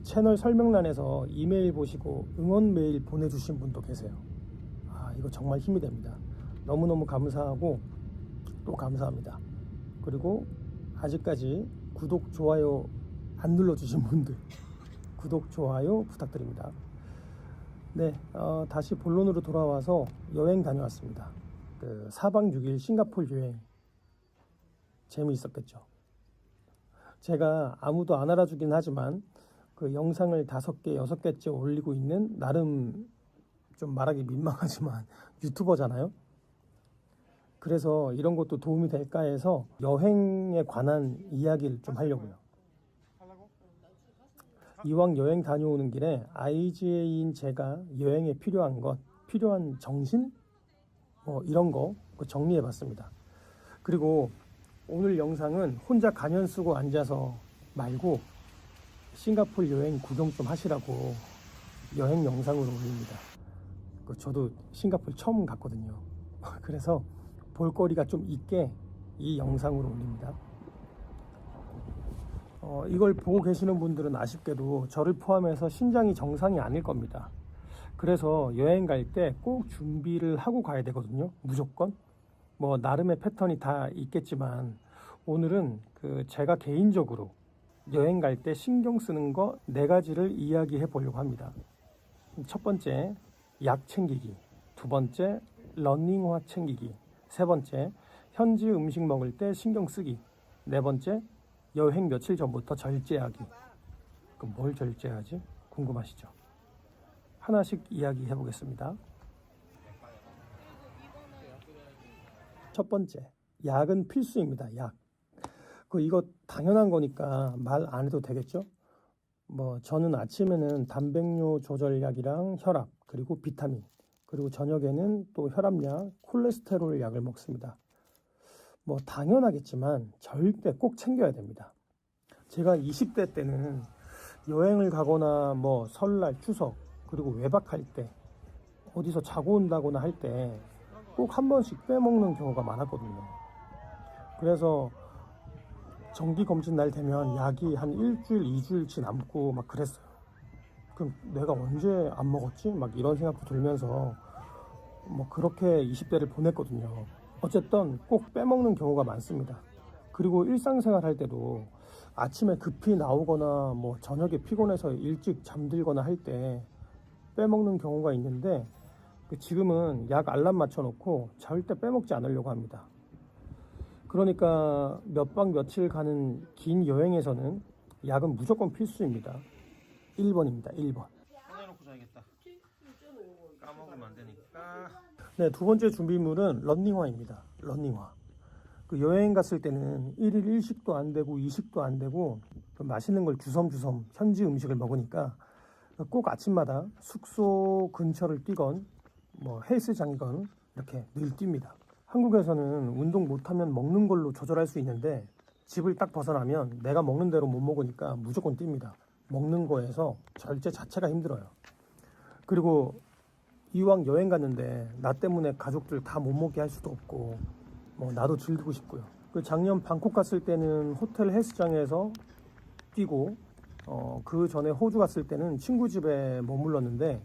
채널 설명란에서 이메일 보시고 응원 메일 보내주신 분도 계세요. 이거 정말 힘이 됩니다. 너무너무 감사하고 또 감사합니다. 그리고 아직까지 구독, 좋아요 안 눌러주신 분들 구독, 좋아요 부탁드립니다. 네, 다시 본론으로 돌아와서 여행 다녀왔습니다. 4박 6일 싱가포르 여행 재미있었겠죠. 제가 아무도 안 알아주긴 하지만 그 영상을 5개, 6개째 올리고 있는 나름 좀 말하기 민망하지만 유튜버잖아요. 그래서 이런 것도 도움이 될까 해서 여행에 관한 이야기를 좀 하려고요. 이왕 여행 다녀오는 길에 IGA인 제가 여행에 필요한 것, 필요한 정신? 이런 거 정리해봤습니다. 그리고 오늘 영상은 혼자 가면 쓰고 앉아서 말고 싱가포르 여행 구경 좀 하시라고 여행 영상으로 올립니다. 저도 싱가포르 처음 갔거든요. 그래서 볼거리가 좀 있게 이 영상으로 올립니다. 이걸 보고 계시는 분들은 아쉽게도 저를 포함해서 신장이 정상이 아닐 겁니다. 그래서 여행 갈 때 꼭 준비를 하고 가야 되거든요. 무조건. 나름의 패턴이 다 있겠지만 오늘은 제가 개인적으로 여행 갈 때 신경 쓰는 거 4가지를 이야기해 보려고 합니다. 첫 번째, 약 챙기기. 두 번째, 러닝화 챙기기. 세 번째, 현지 음식 먹을 때 신경 쓰기. 네 번째, 여행 며칠 전부터 절제하기. 그럼 뭘 절제하지? 궁금하시죠? 하나씩 이야기해 보겠습니다. 첫 번째, 약은 필수입니다. 약. 이거 당연한 거니까 말 안 해도 되겠죠? 저는 아침에는 단백뇨 조절약이랑 혈압, 그리고 비타민, 그리고 저녁에는 또 혈압약, 콜레스테롤 약을 먹습니다. 당연하겠지만 절대 꼭 챙겨야 됩니다. 제가 20대 때는 여행을 가거나 설날, 추석, 그리고 외박할 때 어디서 자고 온다거나 할 때 꼭 한 번씩 빼먹는 경우가 많았거든요. 그래서 정기검진 날 되면 약이 한 일주일, 2주일치 남고 막 그랬어요. 그럼 내가 언제 안 먹었지? 막 이런 생각도 들면서 그렇게 20대를 보냈거든요. 어쨌든 꼭 빼먹는 경우가 많습니다. 그리고 일상생활 할 때도 아침에 급히 나오거나 저녁에 피곤해서 일찍 잠들거나 할 때 빼먹는 경우가 있는데 지금은 약 알람 맞춰놓고 절대 빼먹지 않으려고 합니다. 그러니까 몇 박 며칠 가는 긴 여행에서는 약은 무조건 필수입니다. 1번입니다. 1번. 꺼내놓고 자야겠다. 까먹으면 안 되니까. 네, 두 번째 준비물은 러닝화입니다. 러닝화. 여행 갔을 때는 1일 1식도 안 되고 2식도 안 되고 맛있는 걸 주섬주섬 현지 음식을 먹으니까 꼭 아침마다 숙소 근처를 뛰건 헬스장이건 이렇게 늘 뜁니다. 한국에서는 운동 못하면 먹는 걸로 조절할 수 있는데 집을 딱 벗어나면 내가 먹는 대로 못 먹으니까 무조건 뜁니다. 먹는 거에서 절제 자체가 힘들어요. 그리고 이왕 여행 갔는데 나 때문에 가족들 다 못 먹게 할 수도 없고 나도 즐기고 싶고요. 작년 방콕 갔을 때는 호텔 헬스장에서 뛰고 그 전에 호주 갔을 때는 친구 집에 머물렀는데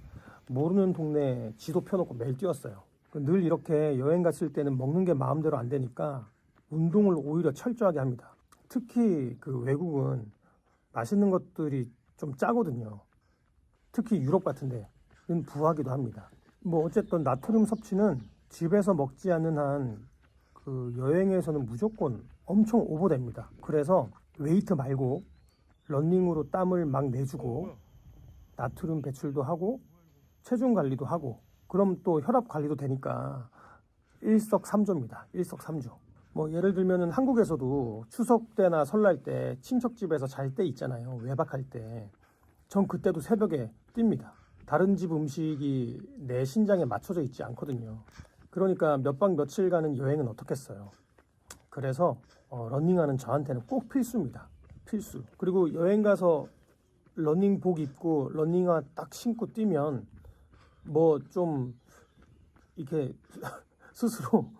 모르는 동네 지도 펴놓고 매일 뛰었어요. 늘 이렇게 여행 갔을 때는 먹는 게 마음대로 안 되니까 운동을 오히려 철저하게 합니다. 특히 외국은 맛있는 것들이 좀 짜거든요. 특히 유럽 같은 데는 부하기도 합니다. 어쨌든 나트륨 섭취는 집에서 먹지 않는 한 여행에서는 무조건 엄청 오버됩니다. 그래서 웨이트 말고 러닝으로 땀을 막 내주고 나트륨 배출도 하고 체중 관리도 하고 그럼 또 혈압 관리도 되니까 일석삼조입니다. 일석삼조. 예를 들면은 한국에서도 추석 때나 설날 때 친척집에서 잘 때 있잖아요. 외박할 때. 전 그때도 새벽에 뜁니다. 다른 집 음식이 내 신장에 맞춰져 있지 않거든요. 그러니까 몇 박 며칠 가는 여행은 어떻겠어요. 그래서 러닝화는 저한테는 꼭 필수입니다. 필수. 그리고 여행 가서 러닝복 입고 러닝화 딱 신고 뛰면 좀 이렇게 스스로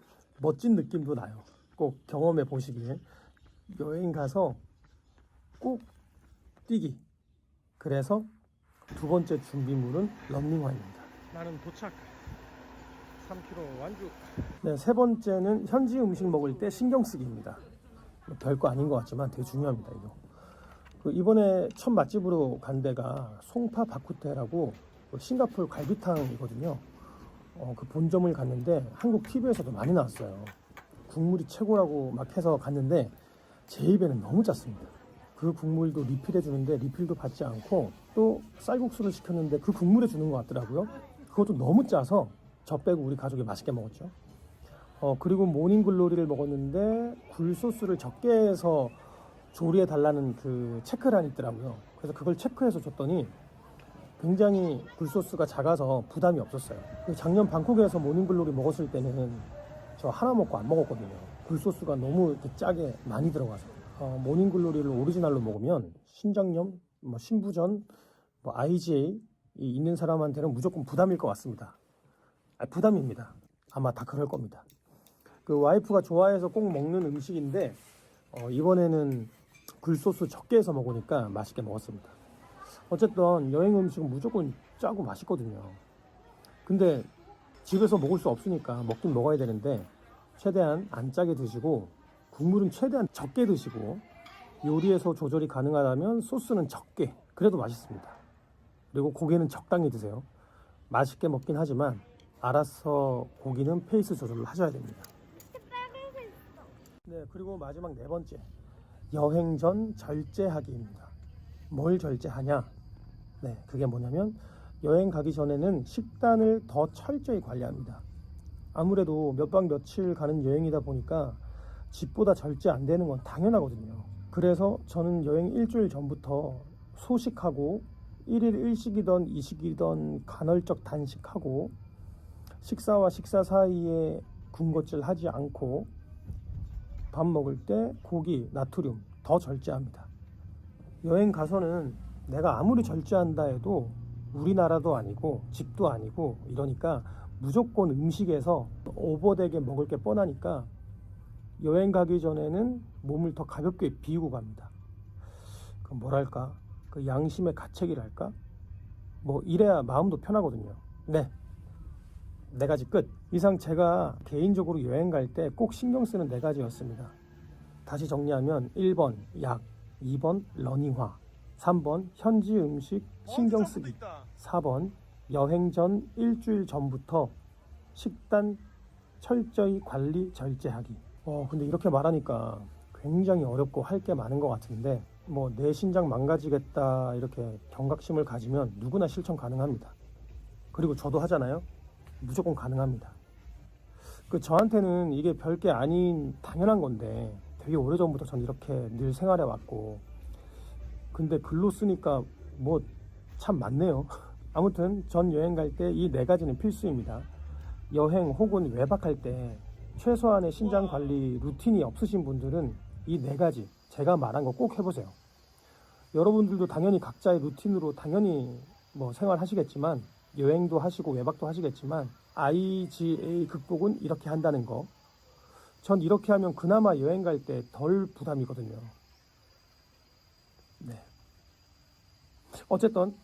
멋진 느낌도 나요. 꼭 경험해 보시길. 여행 가서 꼭 뛰기. 그래서 두 번째 준비물은 런닝화입니다. 나는 도착. 3km 완주. 네, 세 번째는 현지 음식 먹을 때 신경 쓰기입니다. 별거 아닌 것 같지만 되게 중요합니다. 이거. 이번에 첫 맛집으로 간 데가 송파 바쿠테라고 싱가포르 갈비탕이거든요. 그 본점을 갔는데 한국 TV에서도 많이 나왔어요. 국물이 최고라고 막 해서 갔는데 제 입에는 너무 짰습니다. 그 국물도 리필해 주는데 리필도 받지 않고 또 쌀국수를 시켰는데 그 국물에 주는 것 같더라고요. 그것도 너무 짜서 저 빼고 우리 가족이 맛있게 먹었죠. 그리고 모닝글로리를 먹었는데 굴소스를 적게 해서 조리해 달라는 그 체크란이 있더라고요. 그래서 그걸 체크해서 줬더니 굉장히 굴소스가 작아서 부담이 없었어요. 작년 방콕에서 모닝글로리 먹었을 때는 저 하나 먹고 안 먹었거든요. 굴소스가 너무 이렇게 짜게 많이 들어가서. 모닝글로리를 오리지널로 먹으면 신장염, 신부전, IgA 있는 사람한테는 무조건 부담일 것 같습니다. 부담입니다. 아마 다 그럴 겁니다. 그 와이프가 좋아해서 꼭 먹는 음식인데 이번에는 굴소스 적게 해서 먹으니까 맛있게 먹었습니다. 어쨌든 여행 음식은 무조건 짜고 맛있거든요. 근데 집에서 먹을 수 없으니까 먹긴 먹어야 되는데 최대한 안 짜게 드시고 국물은 최대한 적게 드시고 요리에서 조절이 가능하다면 소스는 적게, 그래도 맛있습니다. 그리고 고기는 적당히 드세요. 맛있게 먹긴 하지만 알아서 고기는 페이스 조절을 하셔야 됩니다. 네, 그리고 마지막 네 번째, 여행 전 절제하기입니다. 뭘 절제하냐? 네, 그게 뭐냐면 여행 가기 전에는 식단을 더 철저히 관리합니다. 아무래도 몇 박 며칠 가는 여행이다 보니까 집보다 절제 안 되는 건 당연하거든요. 그래서 저는 여행 일주일 전부터 소식하고 1일 1식이던 2식이던 간헐적 단식하고 식사와 식사 사이에 군것질 하지 않고 밥 먹을 때 고기, 나트륨 더 절제합니다. 여행 가서는 내가 아무리 절제한다 해도 우리나라도 아니고 집도 아니고 이러니까 무조건 음식에서 오버되게 먹을 게 뻔하니까 여행 가기 전에는 몸을 더 가볍게 비우고 갑니다. 그 뭐랄까, 그 양심의 가책이랄까, 이래야 마음도 편하거든요. 네, 네 가지 끝. 이상 제가 개인적으로 여행 갈 때 꼭 신경 쓰는 네 가지였습니다. 다시 정리하면 1번 약, 2번 러닝화, 3번 현지 음식 신경 쓰기, 4번 여행 전 일주일 전부터 식단 철저히 관리 절제하기. 근데 이렇게 말하니까 굉장히 어렵고 할 게 많은 것 같은데 내 신장 망가지겠다 이렇게 경각심을 가지면 누구나 실천 가능합니다. 그리고 저도 하잖아요. 무조건 가능합니다. 저한테는 이게 별게 아닌 당연한 건데 되게 오래전부터 전 이렇게 늘 생활해 왔고, 근데 글로 쓰니까 참 많네요. 아무튼 전 여행 갈 때 이 네 가지는 필수입니다. 여행 혹은 외박할 때 최소한의 신장 관리 루틴이 없으신 분들은 이 네 가지 제가 말한 거 꼭 해보세요. 여러분들도 당연히 각자의 루틴으로 당연히 생활하시겠지만, 여행도 하시고 외박도 하시겠지만 IgA 극복은 이렇게 한다는 거, 전 이렇게 하면 그나마 여행 갈 때 덜 부담이거든요. 네. 어쨌든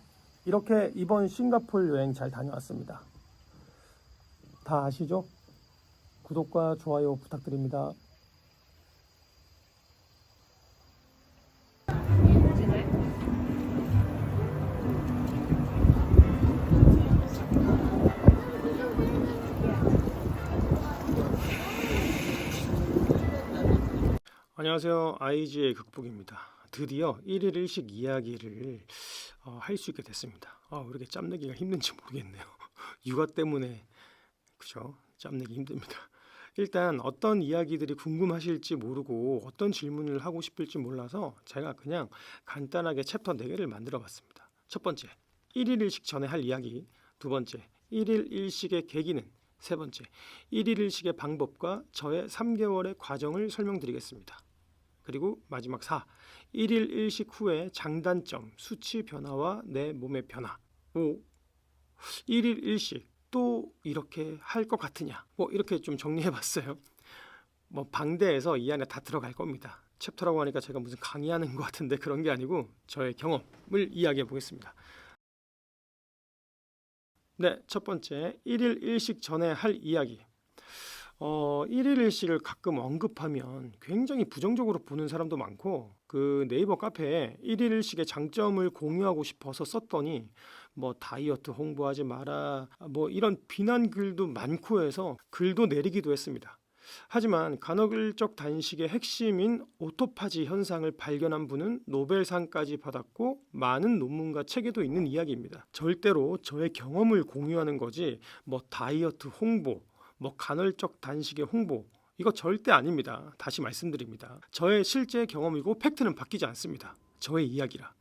이렇게 이번 싱가포르 여행 잘 다녀왔습니다. 다 아시죠? 구독과 좋아요 부탁드립니다. 안녕하세요. IG의 극복입니다. 드디어 1일 1식 이야기를 할 수 있게 됐습니다. 왜 이렇게 짬내기가 힘든지 모르겠네요. 육아 때문에 그죠? 짬내기 힘듭니다. 일단 어떤 이야기들이 궁금하실지 모르고 어떤 질문을 하고 싶을지 몰라서 제가 그냥 간단하게 챕터 4개를 만들어 봤습니다. 첫 번째, 1일 1식 전에 할 이야기. 두 번째, 1일 1식의 계기는. 세 번째, 1일 1식의 방법과 저의 3개월의 과정을 설명드리겠습니다. 그리고 마지막 4, 1일 1식 후에 장단점, 수치 변화와 내 몸의 변화. 5, 1일 1식 또 이렇게 할 것 같으냐? 뭐 이렇게 좀 정리해봤어요. 뭐 방대해서 이 안에 다 들어갈 겁니다. 챕터라고 하니까 제가 무슨 강의하는 것 같은데 그런 게 아니고 저의 경험을 이야기해 보겠습니다. 네, 첫 번째 1일 1식 전에 할 이야기. 1일 1식을 가끔 언급하면 굉장히 부정적으로 보는 사람도 많고 그 네이버 카페에 1일 1식의 장점을 공유하고 싶어서 썼더니 뭐 다이어트 홍보하지 마라 뭐 이런 비난 글도 많고 해서 글도 내리기도 했습니다. 하지만 간헐적 단식의 핵심인 오토파지 현상을 발견한 분은 노벨상까지 받았고 많은 논문과 책에도 있는 이야기입니다. 절대로 저의 경험을 공유하는 거지 뭐 다이어트 홍보 뭐 간헐적 단식의 홍보 이거 절대 아닙니다. 다시 말씀드립니다. 저의 실제 경험이고 팩트는 바뀌지 않습니다. 저의 이야기라.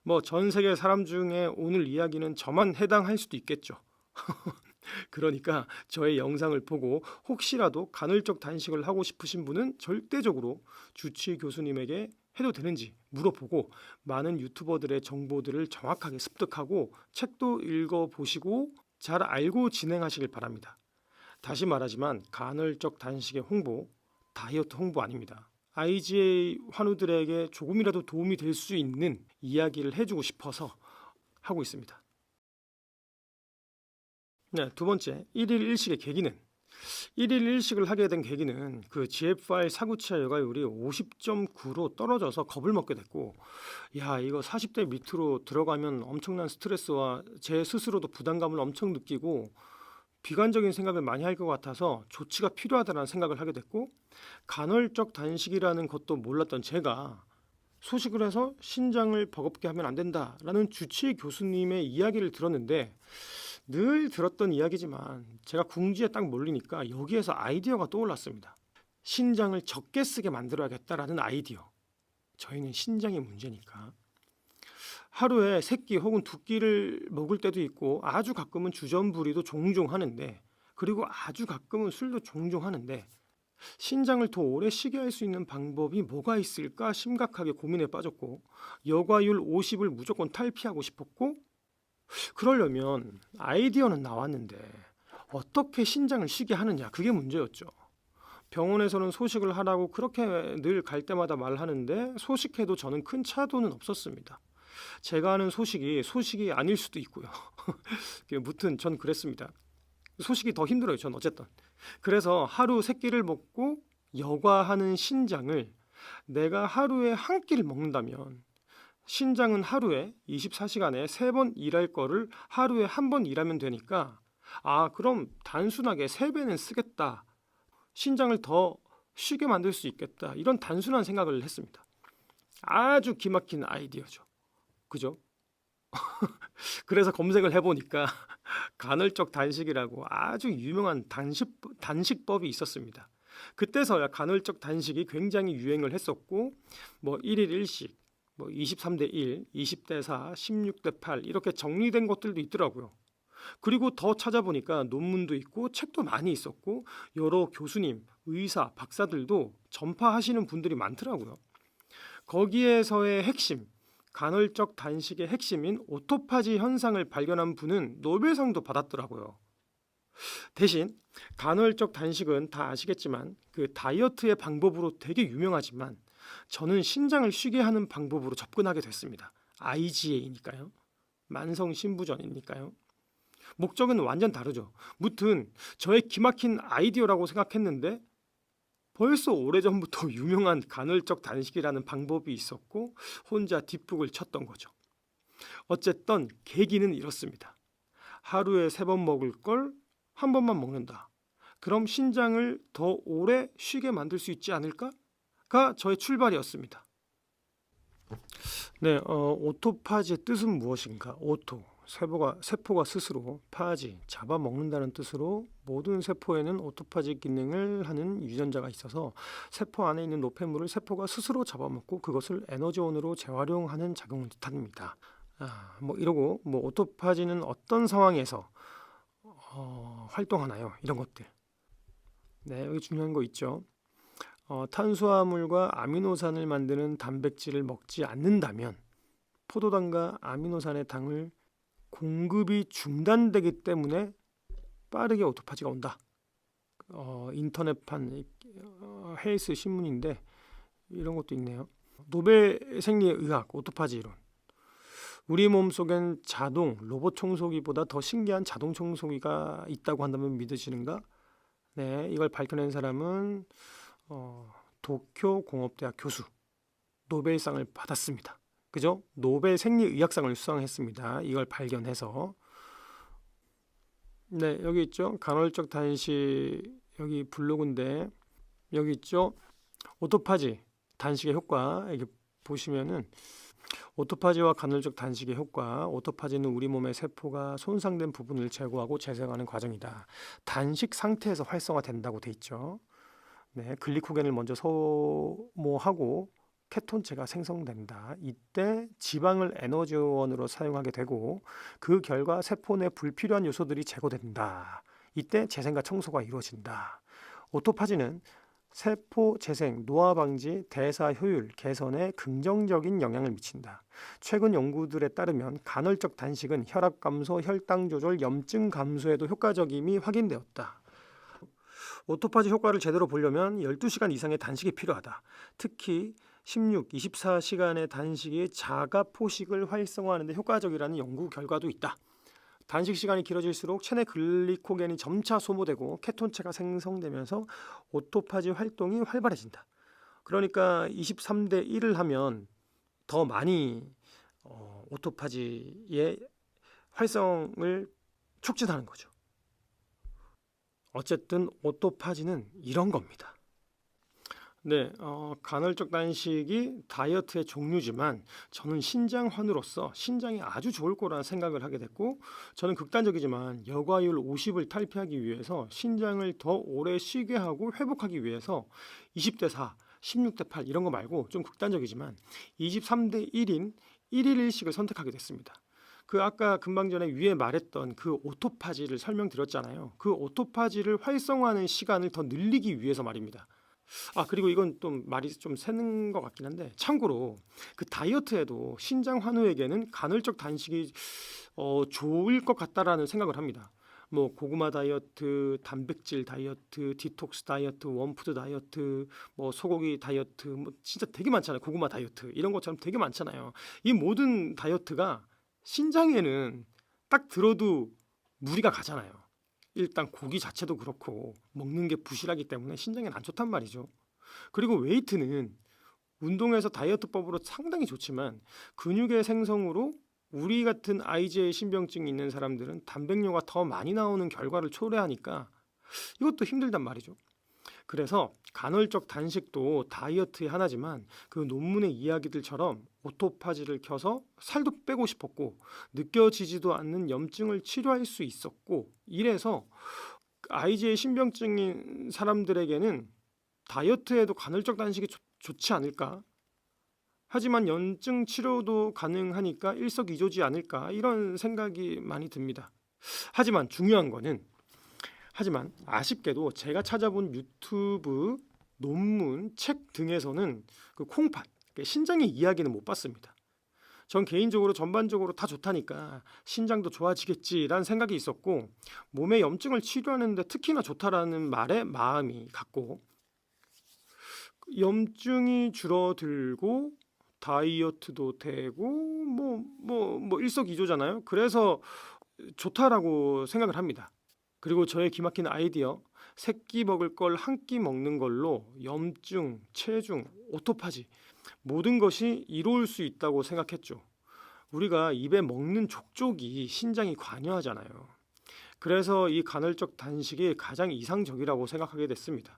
뭐 전 세계 사람 중에 오늘 이야기는 저만 해당할 수도 있겠죠. 그러니까 저의 영상을 보고 혹시라도 간헐적 단식을 하고 싶으신 분은 절대적으로 주치 교수님에게 해도 되는지 물어보고 많은 유튜버들의 정보들을 정확하게 습득하고 책도 읽어보시고 잘 알고 진행하시길 바랍니다. 다시 말하지만 간헐적 단식의 홍보, 다이어트 홍보 아닙니다. IGA 환우들에게 조금이라도 도움이 될 수 있는 이야기를 해주고 싶어서 하고 있습니다. 네, 두 번째 1일 1식의 계기는 1일 1식을 하게 된 계기는 그 GFR 사구치아 여가율이 50.9로 떨어져서 겁을 먹게 됐고 야 이거 40대 밑으로 들어가면 엄청난 스트레스와 제 스스로도 부담감을 엄청 느끼고 비관적인 생각을 많이 할 것 같아서 조치가 필요하다는 생각을 하게 됐고 간헐적 단식이라는 것도 몰랐던 제가 소식을 해서 신장을 버겁게 하면 안 된다라는 주치 교수님의 이야기를 들었는데 늘 들었던 이야기지만 제가 궁지에 딱 몰리니까 여기에서 아이디어가 떠올랐습니다. 신장을 적게 쓰게 만들어야겠다라는 아이디어. 저희는 신장의 문제니까. 하루에 3끼 혹은 2끼를 먹을 때도 있고 아주 가끔은 주전부리도 종종 하는데 그리고 아주 가끔은 술도 종종 하는데 신장을 더 오래 쉬게 할 수 있는 방법이 뭐가 있을까 심각하게 고민에 빠졌고 여과율 50을 무조건 탈피하고 싶었고 그러려면 아이디어는 나왔는데 어떻게 신장을 쉬게 하느냐 그게 문제였죠. 병원에서는 소식을 하라고 그렇게 늘 갈 때마다 말하는데 소식해도 저는 큰 차도는 없었습니다. 제가 아는 소식이 아닐 수도 있고요. 무튼 전 그랬습니다. 소식이 더 힘들어요. 전 어쨌든. 그래서 하루 3끼를 먹고 여과하는 신장을 내가 하루에 한 끼를 먹는다면 신장은 하루에 24시간에 3번 일할 거를 하루에 한 번 일하면 되니까 그럼 단순하게 3배는 쓰겠다. 신장을 더 쉬게 만들 수 있겠다. 이런 단순한 생각을 했습니다. 아주 기막힌 아이디어죠. 그죠? 그래서 검색을 해보니까 간헐적 단식이라고 아주 유명한 단식법이 있었습니다. 그때서야 간헐적 단식이 굉장히 유행을 했었고 뭐 1일 1식, 뭐 23대 1, 20대 4, 16대 8 이렇게 정리된 것들도 있더라고요. 그리고 더 찾아보니까 논문도 있고 책도 많이 있었고 여러 교수님, 의사, 박사들도 전파하시는 분들이 많더라고요. 거기에서의 핵심, 간헐적 단식의 핵심인 오토파지 현상을 발견한 분은 노벨상도 받았더라고요. 대신 간헐적 단식은 다 아시겠지만 그 다이어트의 방법으로 되게 유명하지만 저는 신장을 쉬게 하는 방법으로 접근하게 됐습니다. IGA니까요. 만성 신부전이니까요. 목적은 완전 다르죠. 무튼 저의 기막힌 아이디어라고 생각했는데 벌써 오래전부터 유명한 간헐적 단식이라는 방법이 있었고 혼자 뒷북을 쳤던 거죠. 어쨌든 계기는 이렇습니다. 하루에 3번 먹을 걸 한 번만 먹는다. 그럼 신장을 더 오래 쉬게 만들 수 있지 않을까?가 저의 출발이었습니다. 네, 오토파지의 뜻은 무엇인가? 오토, 세포가 스스로 파지, 잡아먹는다는 뜻으로 모든 세포에는 오토파지 기능을 하는 유전자가 있어서 세포 안에 있는 노폐물을 세포가 스스로 잡아먹고 그것을 에너지원으로 재활용하는 작용을 뜻합니다. 뭐 이러고 뭐 오토파지는 어떤 상황에서 활동하나요? 이런 것들. 네, 여기 중요한 거 있죠. 탄수화물과 아미노산을 만드는 단백질을 먹지 않는다면 포도당과 아미노산의 당을 공급이 중단되기 때문에 빠르게 오토파지가 온다. 인터넷판 헬스 신문인데 이런 것도 있네요. 노벨 생리의학 오토파지 이론. 우리 몸속엔 자동 로봇 청소기보다 더 신기한 자동 청소기가 있다고 한다면 믿으시는가? 네, 이걸 밝혀낸 사람은 도쿄 공업대학 교수, 노벨상을 받았습니다. 그죠? 노벨 생리의학상을 수상했습니다. 이걸 발견해서. 네, 여기 있죠. 간헐적 단식, 여기 블로그인데 여기 있죠. 오토파지 단식의 효과. 이렇게 보시면은 오토파지와 간헐적 단식의 효과. 오토파지는 우리 몸의 세포가 손상된 부분을 제거하고 재생하는 과정이다. 단식 상태에서 활성화된다고 돼 있죠. 네, 글리코겐을 먼저 소모하고 케톤체가 생성된다. 이때 지방을 에너지원으로 사용하게 되고 그 결과 세포 내 불필요한 요소들이 제거된다. 이때 재생과 청소가 이루어진다. 오토파지는 세포 재생, 노화 방지, 대사 효율 개선에 긍정적인 영향을 미친다. 최근 연구들에 따르면 간헐적 단식은 혈압 감소, 혈당 조절, 염증 감소에도 효과적임이 확인되었다. 오토파지 효과를 제대로 보려면 12시간 이상의 단식이 필요하다. 특히 16, 24시간의 단식이 자가 포식을 활성화하는 데 효과적이라는 연구 결과도 있다. 단식 시간이 길어질수록 체내 글리코겐이 점차 소모되고 케톤체가 생성되면서 오토파지 활동이 활발해진다. 그러니까 23대 1을 하면 더 많이 오토파지의 활성을 촉진하는 거죠. 어쨌든 오토파지는 이런 겁니다. 네, 간헐적 단식이 다이어트의 종류지만 저는 신장환우로서 신장이 아주 좋을 거라는 생각을 하게 됐고, 저는 극단적이지만 여과율 50을 탈피하기 위해서 신장을 더 오래 쉬게 하고 회복하기 위해서 20대 4, 16대 8 이런 거 말고 좀 극단적이지만 23대 1인 1일 1식을 선택하게 됐습니다. 그 아까 금방 전에 위에 말했던 그 오토파지를 설명드렸잖아요. 그 오토파지를 활성화하는 시간을 더 늘리기 위해서 말입니다. 그리고 이건 또 말이 좀 새는 것 같긴 한데, 참고로 그 다이어트에도 신장 환우에게는 간헐적 단식이 좋을 것 같다라는 생각을 합니다. 뭐 고구마 다이어트, 단백질 다이어트, 디톡스 다이어트, 원푸드 다이어트, 뭐 소고기 다이어트, 뭐 진짜 되게 많잖아요. 고구마 다이어트 이런 것처럼 되게 많잖아요. 이 모든 다이어트가 신장에는 딱 들어도 무리가 가잖아요. 일단 고기 자체도 그렇고 먹는 게 부실하기 때문에 신장에는 안 좋단 말이죠. 그리고 웨이트는 운동에서 다이어트법으로 상당히 좋지만 근육의 생성으로 우리 같은 IgA 신병증이 있는 사람들은 단백뇨가 더 많이 나오는 결과를 초래하니까 이것도 힘들단 말이죠. 그래서 간헐적 단식도 다이어트의 하나지만 그 논문의 이야기들처럼 오토파지를 켜서 살도 빼고 싶었고 느껴지지도 않는 염증을 치료할 수 있었고, 이래서 IgA 신병증인 사람들에게는 다이어트에도 간헐적 단식이 좋지 않을까? 하지만 염증 치료도 가능하니까 일석이조지 않을까? 이런 생각이 많이 듭니다. 하지만 중요한 거는 아쉽게도 제가 찾아본 유튜브, 논문, 책 등에서는 그 콩팥, 신장의 이야기는 못 봤습니다. 전 개인적으로 전반적으로 다 좋다니까 신장도 좋아지겠지라는 생각이 있었고, 몸의 염증을 치료하는데 특히나 좋다라는 말에 마음이 갔고, 염증이 줄어들고 다이어트도 되고 뭐 일석이조잖아요. 그래서 좋다라고 생각을 합니다. 그리고 저의 기막힌 아이디어, 새끼 먹을 걸 한 끼 먹는 걸로 염증, 체중, 오토파지 모든 것이 이로울 수 있다고 생각했죠. 우리가 입에 먹는 족족이 신장이 관여하잖아요. 그래서 이 간헐적 단식이 가장 이상적이라고 생각하게 됐습니다.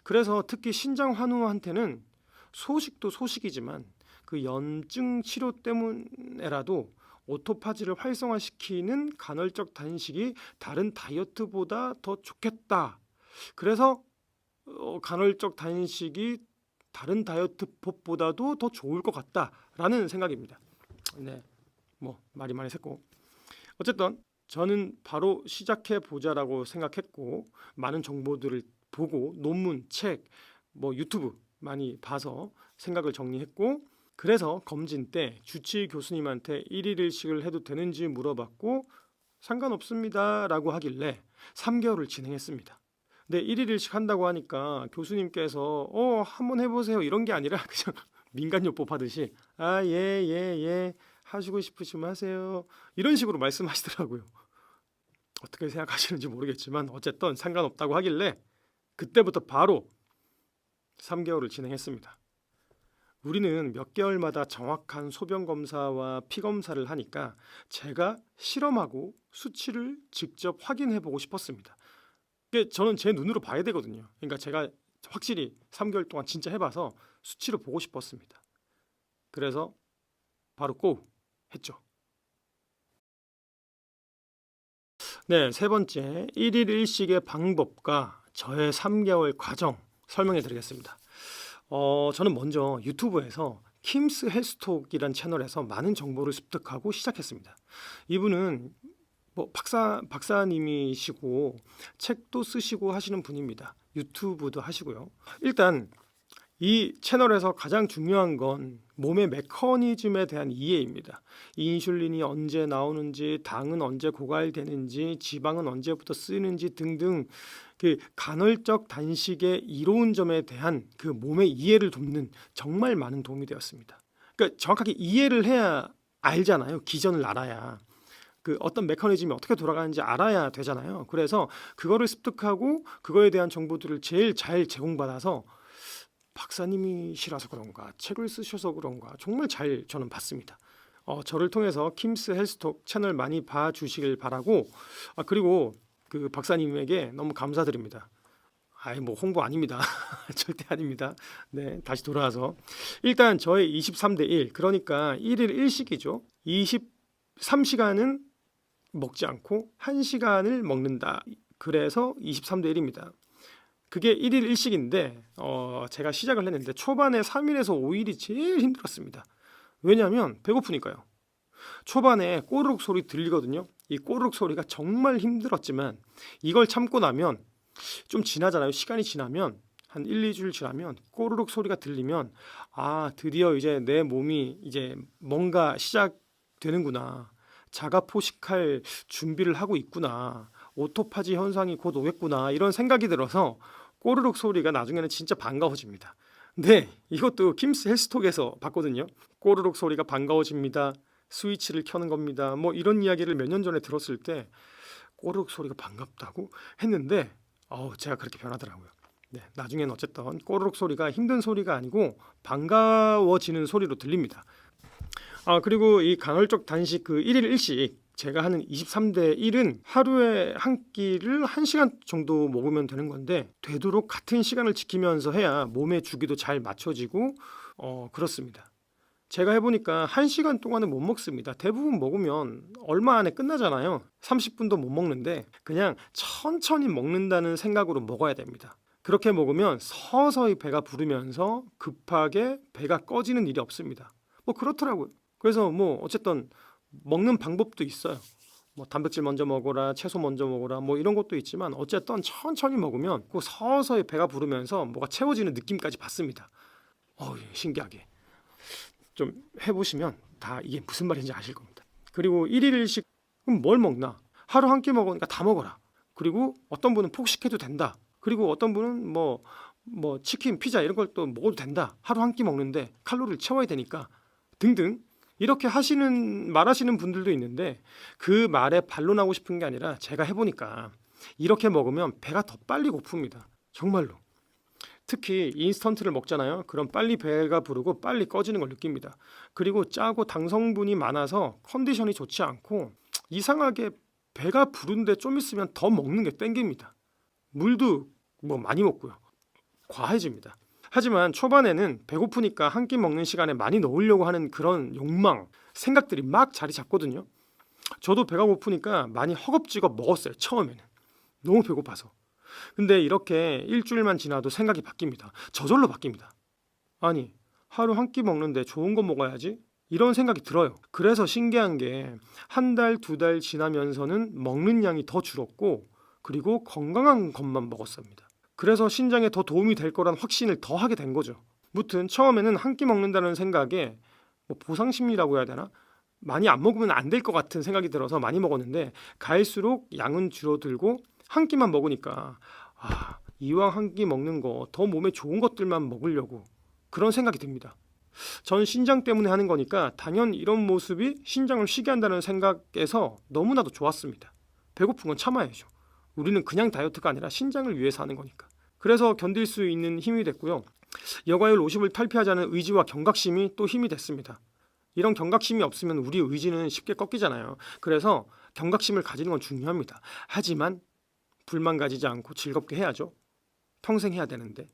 그래서 특히 신장 환우한테는 소식도 소식이지만 그 염증 치료 때문에라도 오토파지를 활성화시키는 간헐적 단식이 다른 다이어트보다 더 좋겠다. 그래서 간헐적 단식이 다른 다이어트법보다도 더 좋을 것 같다라는 생각입니다. 네, 뭐 말이 많이 샜고, 어쨌든 저는 바로 시작해 보자라고 생각했고, 많은 정보들을 보고 논문, 책, 뭐 유튜브 많이 봐서 생각을 정리했고, 그래서 검진 때 주치의 교수님한테 1일 1식을 해도 되는지 물어봤고 상관없습니다 라고 하길래 3개월을 진행했습니다. 근데 1일 1식 한다고 하니까 교수님께서 한번 해보세요 이런 게 아니라 그냥 민간요법 하듯이 예 하시고 싶으시면 하세요 이런 식으로 말씀하시더라고요. 어떻게 생각하시는지 모르겠지만 어쨌든 상관없다고 하길래 그때부터 바로 3개월을 진행했습니다. 우리는 몇 개월마다 정확한 소변 검사와 피 검사를 하니까 제가 실험하고 수치를 직접 확인해 보고 싶었습니다. 이게 저는 제 눈으로 봐야 되거든요. 그러니까 제가 확실히 3개월 동안 진짜 해봐서 수치를 보고 싶었습니다. 그래서 바로 고 했죠. 네, 세 번째 1일 1식의 방법과 저의 3개월 과정 설명해 드리겠습니다. 저는 먼저 유튜브에서 킴스 헬스톡이란 채널에서 많은 정보를 습득하고 시작했습니다. 이분은 박사님이시고 책도 쓰시고 하시는 분입니다. 유튜브도 하시고요. 일단 이 채널에서 가장 중요한 건 몸의 메커니즘에 대한 이해입니다. 인슐린이 언제 나오는지, 당은 언제 고갈되는지, 지방은 언제부터 쓰이는지 등등 그 간헐적 단식의 이로운 점에 대한 그 몸의 이해를 돕는 정말 많은 도움이 되었습니다. 그러니까 정확하게 이해를 해야 알잖아요. 기전을 알아야. 그 어떤 메커니즘이 어떻게 돌아가는지 알아야 되잖아요. 그래서 그거를 습득하고 그거에 대한 정보들을 제일 잘 제공받아서 박사님이시라서 그런가 책을 쓰셔서 그런가 정말 잘 저는 봤습니다. 저를 통해서 킴스 헬스톡 채널 많이 봐주시길 바라고 그리고 그 박사님에게 너무 감사드립니다. 뭐 홍보 아닙니다. 절대 아닙니다. 네, 다시 돌아와서 일단 저의 23대 1 그러니까 1일 1식이죠. 23시간은 먹지 않고 1시간을 먹는다. 그래서 23대 1입니다. 그게 1일 1식인데 제가 시작을 했는데 초반에 3일에서 5일이 제일 힘들었습니다. 왜냐하면 배고프니까요. 초반에 꼬르륵 소리 들리거든요. 이 꼬르륵 소리가 정말 힘들었지만 이걸 참고 나면 좀 지나잖아요. 시간이 지나면 한 1, 2주일 지나면 꼬르륵 소리가 들리면 드디어 이제 내 몸이 이제 뭔가 시작되는구나. 자가 포식할 준비를 하고 있구나. 오토파지 현상이 곧 오겠구나. 이런 생각이 들어서 꼬르륵 소리가 나중에는 진짜 반가워집니다. 네, 이것도 킴스 헬스톡에서 봤거든요. 꼬르륵 소리가 반가워집니다. 스위치를 켜는 겁니다. 뭐 이런 이야기를 몇 년 전에 들었을 때 꼬르륵 소리가 반갑다고 했는데 제가 그렇게 변하더라고요. 네, 나중에는 어쨌든 꼬르륵 소리가 힘든 소리가 아니고 반가워지는 소리로 들립니다. 그리고 이 간헐적 단식 그 1일 1식 제가 하는 23대 1은 하루에 한 끼를 1시간 정도 먹으면 되는 건데 되도록 같은 시간을 지키면서 해야 몸의 주기도 잘 맞춰지고 그렇습니다. 제가 해보니까 1시간 동안은 못 먹습니다. 대부분 먹으면 얼마 안에 끝나잖아요. 30분도 못 먹는데 그냥 천천히 먹는다는 생각으로 먹어야 됩니다. 그렇게 먹으면 서서히 배가 부르면서 급하게 배가 꺼지는 일이 없습니다. 뭐 그렇더라고요. 그래서 뭐 어쨌든 먹는 방법도 있어요. 뭐 단백질 먼저 먹어라, 채소 먼저 먹어라, 뭐 이런 것도 있지만 어쨌든 천천히 먹으면 그 서서히 배가 부르면서 뭐가 채워지는 느낌까지 받습니다. 신기하게 좀 해보시면 다 이게 무슨 말인지 아실 겁니다. 그리고 1일 1식 그럼 뭘 먹나? 하루 한 끼 먹으니까 다 먹어라. 그리고 어떤 분은 폭식해도 된다. 그리고 어떤 분은 뭐 치킨, 피자 이런 걸 또 먹어도 된다. 하루 한 끼 먹는데 칼로리를 채워야 되니까 등등. 이렇게 말하시는 분들도 있는데 그 말에 반론하고 싶은 게 아니라 제가 해보니까 이렇게 먹으면 배가 더 빨리 고픕니다. 정말로. 특히 인스턴트를 먹잖아요. 그럼 빨리 배가 부르고 빨리 꺼지는 걸 느낍니다. 그리고 짜고 당 성분이 많아서 컨디션이 좋지 않고 이상하게 배가 부른데 좀 있으면 더 먹는 게 땡깁니다. 물도 뭐 많이 먹고요. 과해집니다. 하지만 초반에는 배고프니까 한 끼 먹는 시간에 많이 넣으려고 하는 그런 욕망, 생각들이 막 자리 잡거든요. 저도 배가 고프니까 많이 허겁지겁 먹었어요. 처음에는. 너무 배고파서. 근데 이렇게 일주일만 지나도 생각이 바뀝니다. 저절로 바뀝니다. 아니, 하루 한 끼 먹는데 좋은 거 먹어야지? 이런 생각이 들어요. 그래서 신기한 게 한 달, 2달 지나면서는 먹는 양이 더 줄었고 그리고 건강한 것만 먹었습니다. 그래서 신장에 더 도움이 될 거란 확신을 더 하게 된 거죠. 무튼 처음에는 한 끼 먹는다는 생각에 보상심리라고 해야 되나? 많이 안 먹으면 안 될 것 같은 생각이 들어서 많이 먹었는데 갈수록 양은 줄어들고 한 끼만 먹으니까 이왕 한 끼 먹는 거 더 몸에 좋은 것들만 먹으려고 그런 생각이 듭니다. 전 신장 때문에 하는 거니까 당연 이런 모습이 신장을 쉬게 한다는 생각에서 너무나도 좋았습니다. 배고픈 건 참아야죠. 우리는 그냥 다이어트가 아니라 신장을 위해서 하는 거니까. 그래서 견딜 수 있는 힘이 됐고요. 여과율 50을 탈피하자는 의지와 경각심이 또 힘이 됐습니다. 이런 경각심이 없으면 우리 의지는 쉽게 꺾이잖아요. 그래서 경각심을 가지는 건 중요합니다. 하지만 불만 가지지 않고 즐겁게 해야죠. 평생 해야 되는데.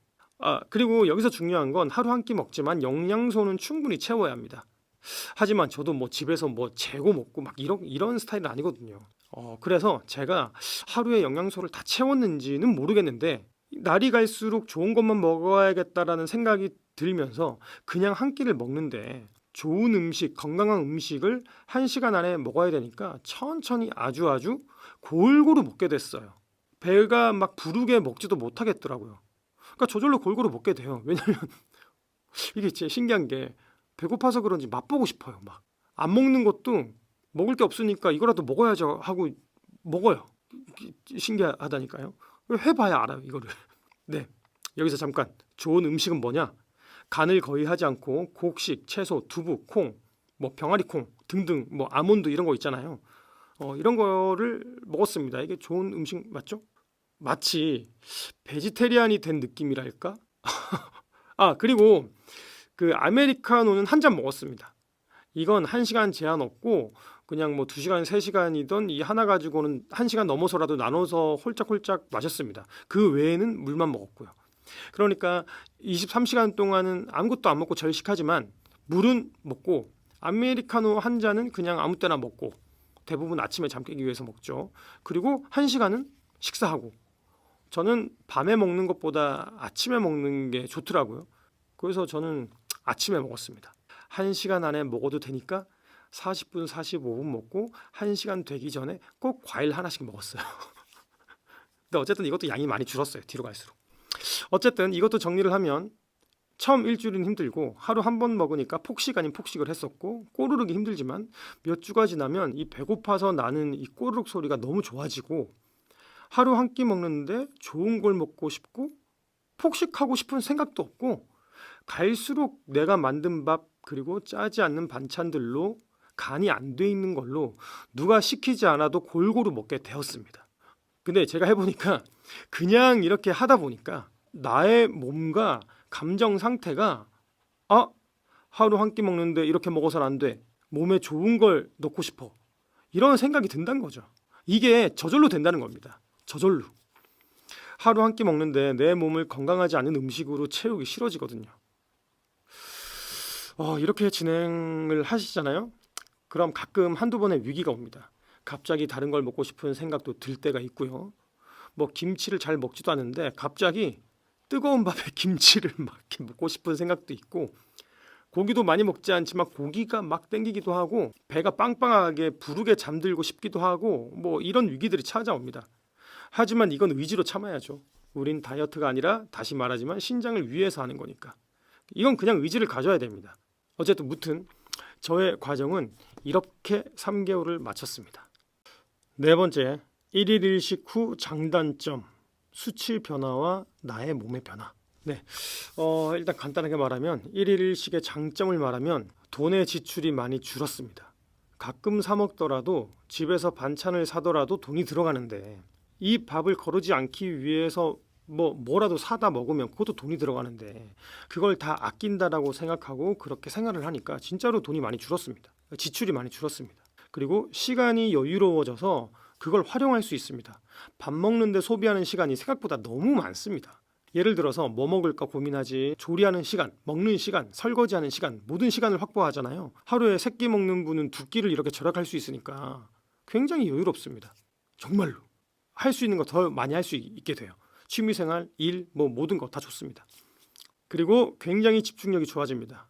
그리고 여기서 중요한 건 하루 한 끼 먹지만 영양소는 충분히 채워야 합니다. 하지만 저도 뭐 집에서 뭐 재고 먹고 막 이런 스타일은 아니거든요. 그래서 제가 하루에 영양소를 다 채웠는지는 모르겠는데 날이 갈수록 좋은 것만 먹어야겠다라는 생각이 들면서 그냥 한 끼를 먹는데 좋은 음식, 건강한 음식을 1시간 안에 먹어야 되니까 천천히 아주 골고루 먹게 됐어요. 배가 막 부르게 먹지도 못하겠더라고요. 그러니까 저절로 골고루 먹게 돼요. 왜냐면 이게 진짜 신기한 게 배고파서 그런지 맛보고 싶어요. 막 안 먹는 것도 먹을 게 없으니까 이거라도 먹어야죠 하고 먹어요. 신기하다니까요. 해봐야 알아요 이거를. 네, 여기서 잠깐 좋은 음식은 뭐냐? 간을 거의 하지 않고 곡식, 채소, 두부, 콩, 뭐 병아리콩 등등 뭐 아몬드 이런 거 있잖아요. 이런 거를 먹었습니다. 이게 좋은 음식 맞죠? 마치 베지테리안이 된 느낌이랄까? 그리고 그 아메리카노는 한 잔 먹었습니다. 이건 1시간 제한 없고 그냥 뭐 2시간, 3시간이던 이 하나 가지고는 1시간 넘어서라도 나눠서 홀짝홀짝 마셨습니다. 그 외에는 물만 먹었고요. 그러니까 23시간 동안은 아무것도 안 먹고 절식하지만 물은 먹고 아메리카노 한 잔은 그냥 아무 때나 먹고 대부분 아침에 잠 깨기 위해서 먹죠. 그리고 1시간은 식사하고 저는 밤에 먹는 것보다 아침에 먹는 게 좋더라고요. 그래서 저는 아침에 먹었습니다. 1시간 안에 먹어도 되니까 40분, 45분 먹고 1시간 되기 전에 꼭 과일 하나씩 먹었어요. 근데 어쨌든 이것도 양이 많이 줄었어요. 뒤로 갈수록. 어쨌든 이것도 정리를 하면 처음 일주일은 힘들고 하루 한 번 먹으니까 폭식 아닌 폭식을 했었고 꼬르륵이 힘들지만 몇 주가 지나면 이 배고파서 나는 이 꼬르륵 소리가 너무 좋아지고 하루 한 끼 먹는데 좋은 걸 먹고 싶고 폭식하고 싶은 생각도 없고 갈수록 내가 만든 밥 그리고 짜지 않는 반찬들로 간이 안 돼 있는 걸로 누가 시키지 않아도 골고루 먹게 되었습니다. 근데 제가 해보니까 그냥 이렇게 하다 보니까 나의 몸과 감정 상태가 하루 한 끼 먹는데 이렇게 먹어서는 안 돼. 몸에 좋은 걸 넣고 싶어. 이런 생각이 든다는 거죠. 이게 저절로 된다는 겁니다. 저절로. 하루 한 끼 먹는데 내 몸을 건강하지 않은 음식으로 채우기 싫어지거든요. 이렇게 진행을 하시잖아요. 그럼 가끔 한두 번의 위기가 옵니다. 갑자기 다른 걸 먹고 싶은 생각도 들 때가 있고요. 뭐 김치를 잘 먹지도 않는데 갑자기 뜨거운 밥에 김치를 막 이렇게 먹고 싶은 생각도 있고 고기도 많이 먹지 않지만 고기가 막 땡기기도 하고 배가 빵빵하게 부르게 잠들고 싶기도 하고 뭐 이런 위기들이 찾아옵니다. 하지만 이건 의지로 참아야죠. 우린 다이어트가 아니라 다시 말하지만 신장을 위해서 하는 거니까. 이건 그냥 의지를 가져야 됩니다. 어쨌든 무튼 저의 과정은 이렇게 3개월을 마쳤습니다. 네 번째, 1일 1식 후 장단점, 수치 변화와 나의 몸의 변화. 네, 일단 간단하게 말하면 1일 1식의 장점을 말하면 돈의 지출이 많이 줄었습니다. 가끔 사 먹더라도 집에서 반찬을 사더라도 돈이 들어가는데 이 밥을 거르지 않기 위해서 뭐라도 사다 먹으면 그것도 돈이 들어가는데 그걸 다 아낀다라고 생각하고 그렇게 생활을 하니까 진짜로 돈이 많이 줄었습니다. 지출이 많이 줄었습니다. 그리고 시간이 여유로워져서 그걸 활용할 수 있습니다. 밥 먹는데 소비하는 시간이 생각보다 너무 많습니다. 예를 들어서 뭐 먹을까 고민하지 조리하는 시간, 먹는 시간, 설거지하는 시간 모든 시간을 확보하잖아요. 하루에 3끼 먹는 분은 2끼를 이렇게 절약할 수 있으니까 굉장히 여유롭습니다. 정말로 할 수 있는 거 더 많이 할 수 있게 돼요. 취미생활, 일, 모든 거 다 좋습니다. 그리고 굉장히 집중력이 좋아집니다.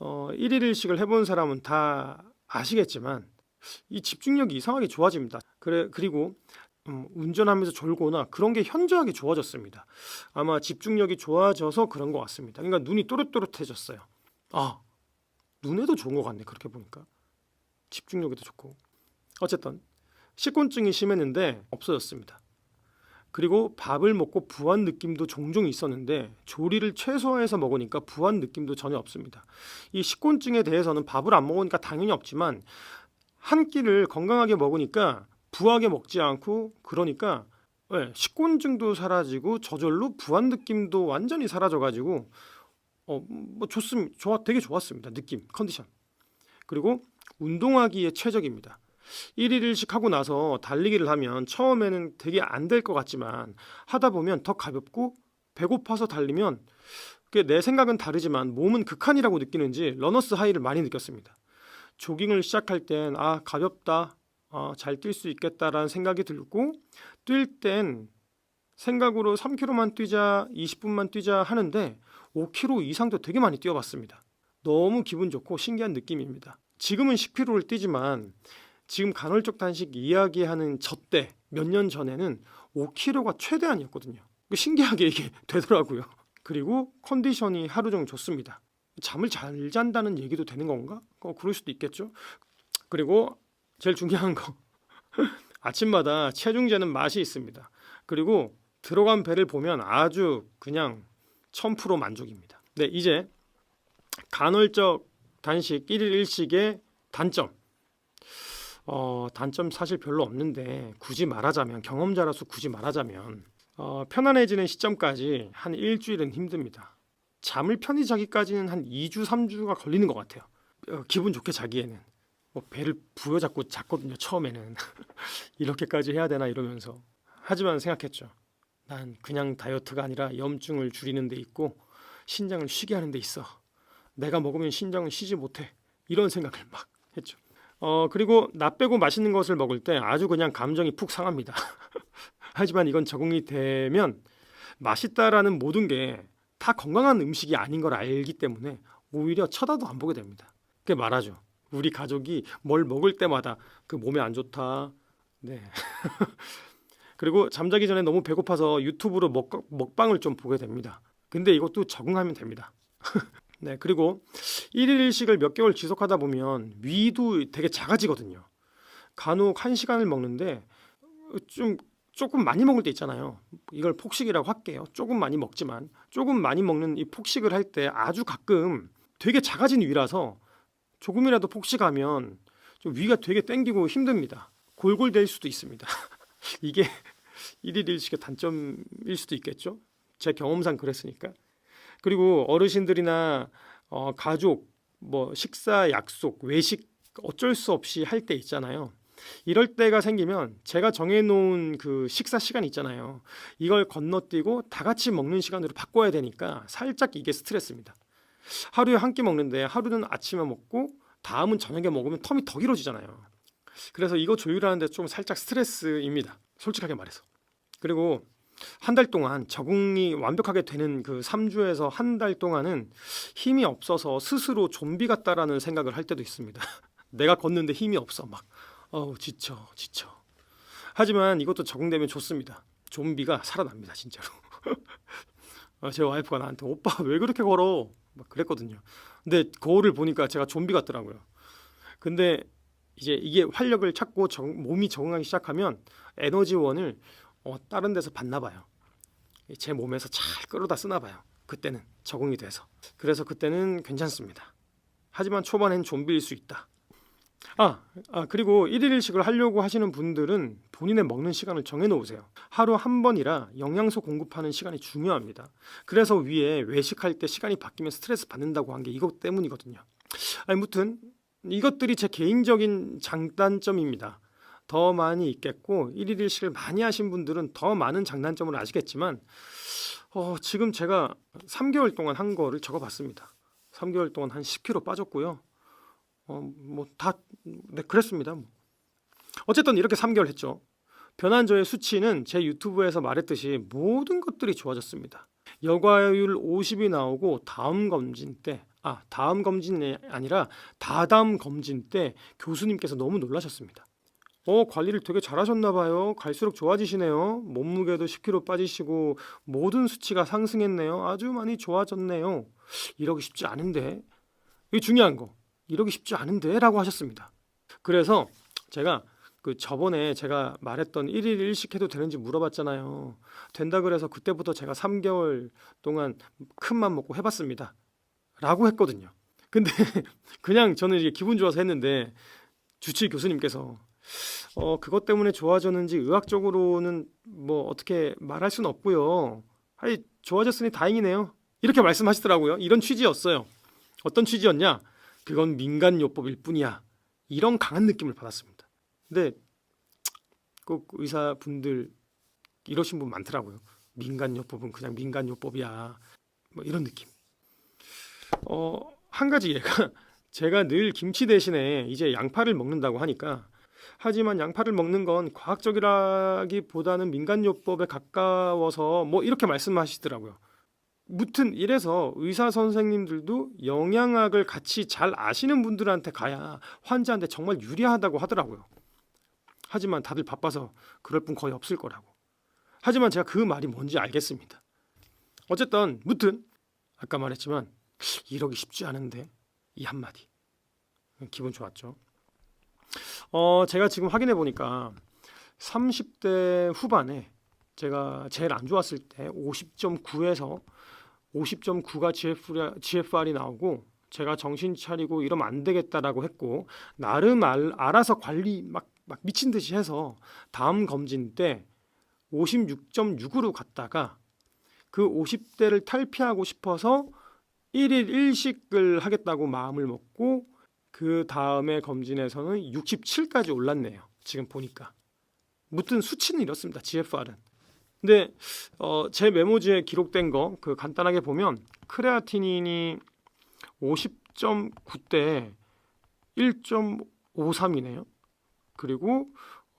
1일 1식을 해본 사람은 다 아시겠지만 이 집중력이 이상하게 좋아집니다. 그리고 운전하면서 졸거나 그런 게 현저하게 좋아졌습니다. 아마 집중력이 좋아져서 그런 것 같습니다. 그러니까 눈이 또렷또렷해졌어요. 눈에도 좋은 것 같네. 그렇게 보니까 집중력에도 좋고. 어쨌든 식곤증이 심했는데 없어졌습니다. 그리고 밥을 먹고 부한 느낌도 종종 있었는데 조리를 최소화해서 먹으니까 부한 느낌도 전혀 없습니다. 이 식곤증에 대해서는 밥을 안 먹으니까 당연히 없지만 한 끼를 건강하게 먹으니까 부하게 먹지 않고 그러니까 식곤증도 사라지고 저절로 부한 느낌도 완전히 사라져가지고 뭐 되게 좋았습니다. 느낌, 컨디션. 그리고 운동하기에 최적입니다. 1일 1식 하고 나서 달리기를 하면 처음에는 되게 안 될 것 같지만 하다 보면 더 가볍고 배고파서 달리면 그게 내 생각은 다르지만 몸은 극한이라고 느끼는지 러너스 하이를 많이 느꼈습니다. 조깅을 시작할 땐 가볍다, 잘 뛸 수 있겠다라는 생각이 들고 뛸 땐 생각으로 3km만 뛰자, 20분만 뛰자 하는데 5km 이상도 되게 많이 뛰어봤습니다. 너무 기분 좋고 신기한 느낌입니다. 지금은 10km를 뛰지만 지금 간헐적 단식 이야기하는 저 때 몇 년 전에는 5km가 최대한이었거든요. 신기하게 이게 되더라고요. 그리고 컨디션이 하루 종일 좋습니다. 잠을 잘 잔다는 얘기도 되는 건가? 그럴 수도 있겠죠. 그리고 제일 중요한 거 아침마다 체중 재는 맛이 있습니다. 그리고 들어간 배를 보면 아주 그냥 1000% 만족입니다. 네, 이제 간헐적 단식 1일 1식의 단점. 단점 사실 별로 없는데 굳이 말하자면 경험자라서 굳이 말하자면 편안해지는 시점까지 한 일주일은 힘듭니다. 잠을 편히 자기까지는 한 2주 3주가 걸리는 것 같아요. 기분 좋게 자기에는 배를 부여잡고 잤거든요. 처음에는 이렇게까지 해야 되나 이러면서 하지만 생각했죠. 난 그냥 다이어트가 아니라 염증을 줄이는 데 있고 신장을 쉬게 하는 데 있어. 내가 먹으면 신장은 쉬지 못해. 이런 생각을 막 했죠. 그리고 나 빼고 맛있는 것을 먹을 때 아주 그냥 감정이 푹 상합니다. 하지만 이건 적응이 되면 맛있다라는 모든 게 다 건강한 음식이 아닌 걸 알기 때문에 오히려 쳐다도 안 보게 됩니다. 그게 말하죠. 우리 가족이 뭘 먹을 때마다 그 몸에 안 좋다. 네. 그리고 잠자기 전에 너무 배고파서 유튜브로 먹방을 좀 보게 됩니다. 근데 이것도 적응하면 됩니다. 네, 그리고 1일 1식을 몇 개월 지속하다 보면 위도 되게 작아지거든요. 간혹 1시간을 먹는데 조금 많이 먹을 때 있잖아요. 이걸 폭식이라고 할게요. 조금 많이 먹지만 조금 많이 먹는 이 폭식을 할 때 아주 가끔 되게 작아진 위라서 조금이라도 폭식하면 좀 위가 되게 땡기고 힘듭니다. 골골될 수도 있습니다. 이게 1일 1식의 단점일 수도 있겠죠. 제 경험상 그랬으니까. 그리고 어르신들이나 가족, 식사 약속, 외식 어쩔 수 없이 할 때 있잖아요. 이럴 때가 생기면 제가 정해놓은 그 식사 시간 있잖아요. 이걸 건너뛰고 다 같이 먹는 시간으로 바꿔야 되니까 살짝 이게 스트레스입니다. 하루에 한 끼 먹는데 하루는 아침에 먹고 다음은 저녁에 먹으면 텀이 더 길어지잖아요. 그래서 이거 조율하는데 좀 살짝 스트레스입니다. 솔직하게 말해서. 그리고 한 달 동안 적응이 완벽하게 되는 그 3주에서 한 달 동안은 힘이 없어서 스스로 좀비 같다라는 생각을 할 때도 있습니다. 내가 걷는데 힘이 없어 막 지쳐. 하지만 이것도 적응되면 좋습니다. 좀비가 살아납니다 진짜로. 제 와이프가 나한테 오빠 왜 그렇게 걸어 막 그랬거든요. 근데 거울을 보니까 제가 좀비 같더라고요. 근데 이제 이게 활력을 찾고 몸이 적응하기 시작하면 에너지원을 다른 데서 받나 봐요. 제 몸에서 잘 끌어다 쓰나 봐요. 그때는 적응이 돼서. 그래서 그때는 괜찮습니다. 하지만 초반엔 좀비일 수 있다. 그리고 1일 1식을 하려고 하시는 분들은 본인의 먹는 시간을 정해놓으세요. 하루 한 번이라 영양소 공급하는 시간이 중요합니다. 그래서 위에 외식할 때 시간이 바뀌면 스트레스 받는다고 한 게 이것 때문이거든요. 아무튼 이것들이 제 개인적인 장단점입니다. 더 많이 있겠고 1일 1식을 많이 하신 분들은 더 많은 장단점을 아시겠지만 지금 제가 3개월 동안 한 거를 적어봤습니다. 3개월 동안 한 10kg 빠졌고요. 그랬습니다. 어쨌든 이렇게 3개월 했죠. 변한 저의 수치는 제 유튜브에서 말했듯이 모든 것들이 좋아졌습니다. 여과율 50이 나오고 다음 검진이 아니라 다다음 검진 때 교수님께서 너무 놀라셨습니다. 관리를 되게 잘하셨나 봐요. 갈수록 좋아지시네요. 몸무게도 10kg 빠지시고 모든 수치가 상승했네요. 아주 많이 좋아졌네요. 이러기 쉽지 않은데. 이게 중요한 거. 이러기 쉽지 않은데 라고 하셨습니다. 그래서 제가 그 저번에 제가 말했던 1일 1식 해도 되는지 물어봤잖아요. 된다 그래서 그때부터 제가 3개월 동안 큰 맘 먹고 해봤습니다. 라고 했거든요. 근데 그냥 저는 이게 기분 좋아서 했는데 주치의 교수님께서 그것 때문에 좋아졌는지 의학적으로는 뭐 어떻게 말할 수는 없고요. 아니 좋아졌으니 다행이네요. 이렇게 말씀하시더라고요. 이런 취지였어요. 어떤 취지였냐? 그건 민간요법일 뿐이야. 이런 강한 느낌을 받았습니다. 근데 꼭 의사분들 이러신 분 많더라고요. 민간요법은 그냥 민간요법이야. 뭐 이런 느낌. 한 가지 예가 제가 늘 김치 대신에 이제 양파를 먹는다고 하니까 하지만 양파를 먹는 건 과학적이라기보다는 민간요법에 가까워서 뭐 이렇게 말씀하시더라고요. 무튼 이래서 의사 선생님들도 영양학을 같이 잘 아시는 분들한테 가야 환자한테 정말 유리하다고 하더라고요. 하지만 다들 바빠서 그럴 분 거의 없을 거라고. 하지만 제가 그 말이 뭔지 알겠습니다. 어쨌든 무튼 아까 말했지만 이러기 쉽지 않은데 이 한마디 기분 좋았죠. 제가 지금 확인해 보니까 30대 후반에 제가 제일 안 좋았을 때 50.9에서 50.9가 GFR이 나오고 제가 정신 차리고 이러면 안 되겠다라고 했고 나름 알아서 관리 막 미친 듯이 해서 다음 검진 때 56.6으로 갔다가 그 50대를 탈피하고 싶어서 1일 1식을 하겠다고 마음을 먹고 그 다음에 검진에서는 67까지 올랐네요. 지금 보니까. 무튼 수치는 이렇습니다. GFR은. 근데 제 메모지에 기록된 거 그 간단하게 보면 크레아티닌이 50.9대 1.53이네요. 그리고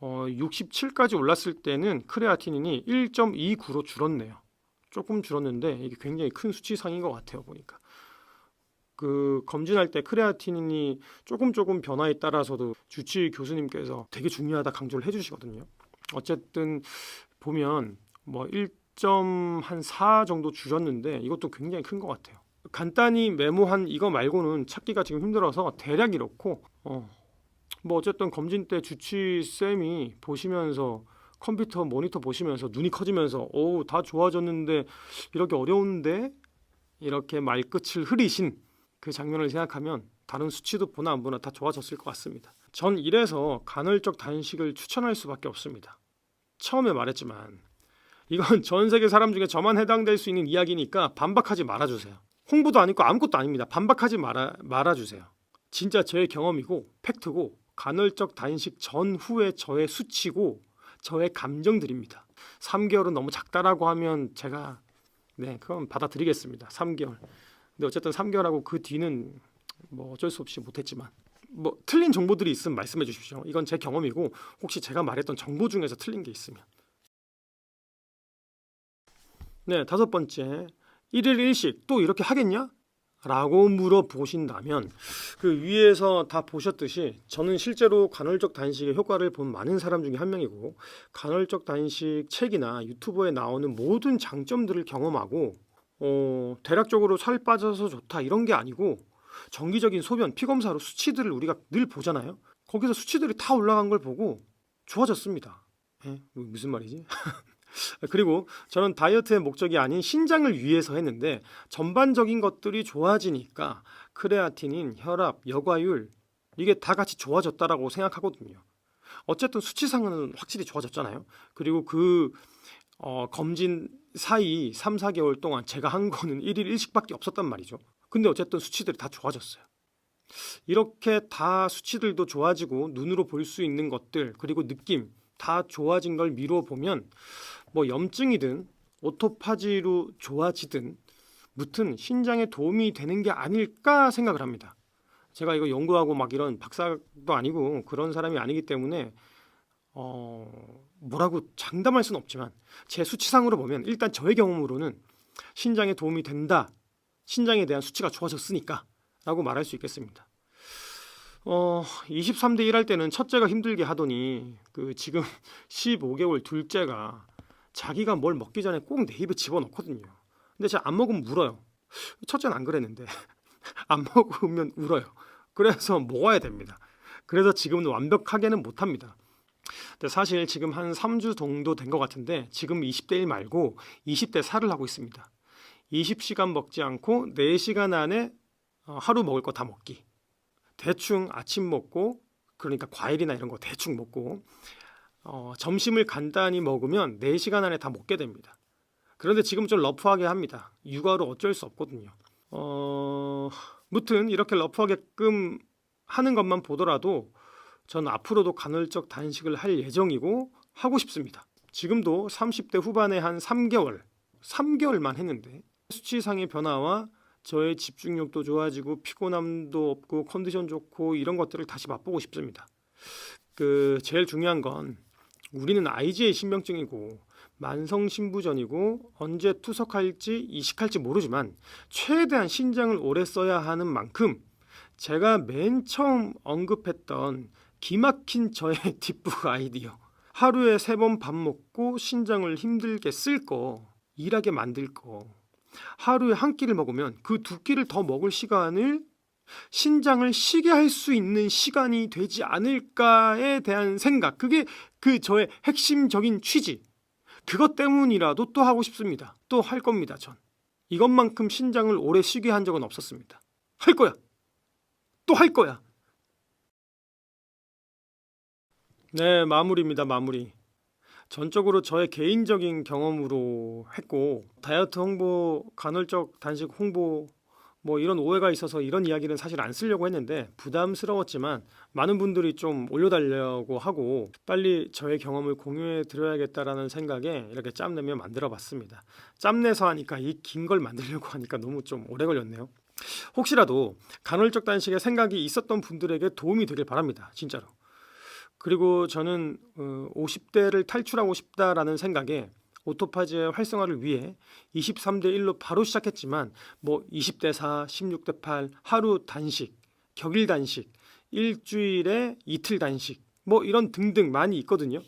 67까지 올랐을 때는 크레아티닌이 1.29로 줄었네요. 조금 줄었는데 이게 굉장히 큰 수치상인 것 같아요. 보니까 그 검진할 때 크레아티닌이 조금 변화에 따라서도 주치의 교수님께서 되게 중요하다 강조를 해주시거든요. 어쨌든 보면 뭐 1.4 정도 줄였는데 이것도 굉장히 큰 것 같아요. 간단히 메모한 이거 말고는 찾기가 지금 힘들어서 대략 이렇고 뭐 어쨌든 검진 때 주치 쌤이 보시면서 컴퓨터 모니터 보시면서 눈이 커지면서 다 좋아졌는데 이렇게 어려운데 이렇게 말끝을 흐리신 그 장면을 생각하면 다른 수치도 보나 안 보나 다 좋아졌을 것 같습니다. 전 이래서 간헐적 단식을 추천할 수밖에 없습니다. 처음에 말했지만 이건 전 세계 사람 중에 저만 해당될 수 있는 이야기니까 반박하지 말아주세요. 홍보도 아니고 아무것도 아닙니다. 반박하지 말아주세요. 진짜 제 경험이고 팩트고 간헐적 단식 전후의 저의 수치고 저의 감정들입니다. 3개월은 너무 작다라고 하면 제가 그건 받아들이겠습니다. 3개월. 근데 어쨌든 3개월하고 그 뒤는 뭐 어쩔 수 없이 못했지만 뭐 틀린 정보들이 있으면 말씀해 주십시오. 이건 제 경험이고 혹시 제가 말했던 정보 중에서 틀린 게 있으면. 다섯 번째, 1일 1식 또 이렇게 하겠냐? 라고 물어보신다면 그 위에서 다 보셨듯이 저는 실제로 간헐적 단식의 효과를 본 많은 사람 중에 한 명이고 간헐적 단식 책이나 유튜브에 나오는 모든 장점들을 경험하고 대략적으로 살 빠져서 좋다 이런 게 아니고 정기적인 소변, 피검사로 수치들을 우리가 늘 보잖아요. 거기서 수치들이 다 올라간 걸 보고 좋아졌습니다. 무슨 말이지? 그리고 저는 다이어트의 목적이 아닌 신장을 위해서 했는데 전반적인 것들이 좋아지니까 크레아틴인, 혈압, 여과율 이게 다 같이 좋아졌다라고 생각하거든요. 어쨌든 수치상은 확실히 좋아졌잖아요. 그리고 그 검진 사이 3, 4개월 동안 제가 한 거는 1일 1식밖에 없었단 말이죠. 근데 어쨌든 수치들이 다 좋아졌어요. 이렇게 다 수치들도 좋아지고 눈으로 볼 수 있는 것들 그리고 느낌 다 좋아진 걸 미루어 보면 뭐 염증이든 오토파지로 좋아지든 무튼 신장에 도움이 되는 게 아닐까 생각을 합니다. 제가 이거 연구하고 막 이런 박사도 아니고 그런 사람이 아니기 때문에 뭐라고 장담할 수는 없지만 제 수치상으로 보면 일단 저의 경험으로는 신장에 도움이 된다. 신장에 대한 수치가 좋아졌으니까 라고 말할 수 있겠습니다. 23대 1 할 때는 첫째가 힘들게 하더니 그 지금 15개월 둘째가 자기가 뭘 먹기 전에 꼭 내 입에 집어넣거든요. 근데 제가 안 먹으면 울어요. 첫째는 안 그랬는데 안 먹으면 울어요. 그래서 먹어야 됩니다. 그래서 지금은 완벽하게는 못합니다. 근데 사실 지금 한 3주 정도 된 것 같은데 지금 20대 1 말고 20대 4를 하고 있습니다. 20시간 먹지 않고 4시간 안에 하루 먹을 거 다 먹기. 대충 아침 먹고 그러니까 과일이나 이런 거 대충 먹고 점심을 간단히 먹으면 4시간 안에 다 먹게 됩니다. 그런데 지금 좀 러프하게 합니다. 육아로 어쩔 수 없거든요. 무튼 이렇게 러프하게끔 하는 것만 보더라도 저는 앞으로도 간헐적 단식을 할 예정이고 하고 싶습니다. 지금도 30대 후반에 한 3개월만 했는데 수치상의 변화와 저의 집중력도 좋아지고 피곤함도 없고 컨디션 좋고 이런 것들을 다시 맛보고 싶습니다. 제일 중요한 건 우리는 IgA 신병증이고 만성 신부전이고 언제 투석할지 이식할지 모르지만 최대한 신장을 오래 써야 하는 만큼 제가 맨 처음 언급했던 기막힌 저의 뒷북 아이디어 하루에 3번 밥 먹고 신장을 힘들게 쓸 거 일하게 만들 거 하루에 한 끼를 먹으면 그 2끼를 더 먹을 시간을 신장을 쉬게 할 수 있는 시간이 되지 않을까에 대한 생각 그게 저의 핵심적인 취지 그것 때문이라도 또 하고 싶습니다. 또 할 겁니다. 전 이것만큼 신장을 오래 쉬게 한 적은 없었습니다. 할 거야. 또 할 거야. 네, 마무리입니다. 마무리. 전적으로 저의 개인적인 경험으로 했고 다이어트 홍보, 간헐적 단식 홍보 뭐 이런 오해가 있어서 이런 이야기는 사실 안 쓰려고 했는데 부담스러웠지만 많은 분들이 좀 올려달라고 하고 빨리 저의 경험을 공유해 드려야겠다라는 생각에 이렇게 짬내며 만들어 봤습니다. 짬내서 하니까 이 긴 걸 만들려고 하니까 너무 좀 오래 걸렸네요. 혹시라도 간헐적 단식에 생각이 있었던 분들에게 도움이 되길 바랍니다. 진짜로. 그리고 저는 50대를 탈출하고 싶다라는 생각에 오토파지의 활성화를 위해 23대 1로 바로 시작했지만 뭐 20대 4, 16대 8 하루 단식, 격일 단식, 일주일에 이틀 단식 뭐 이런 등등 많이 있거든요.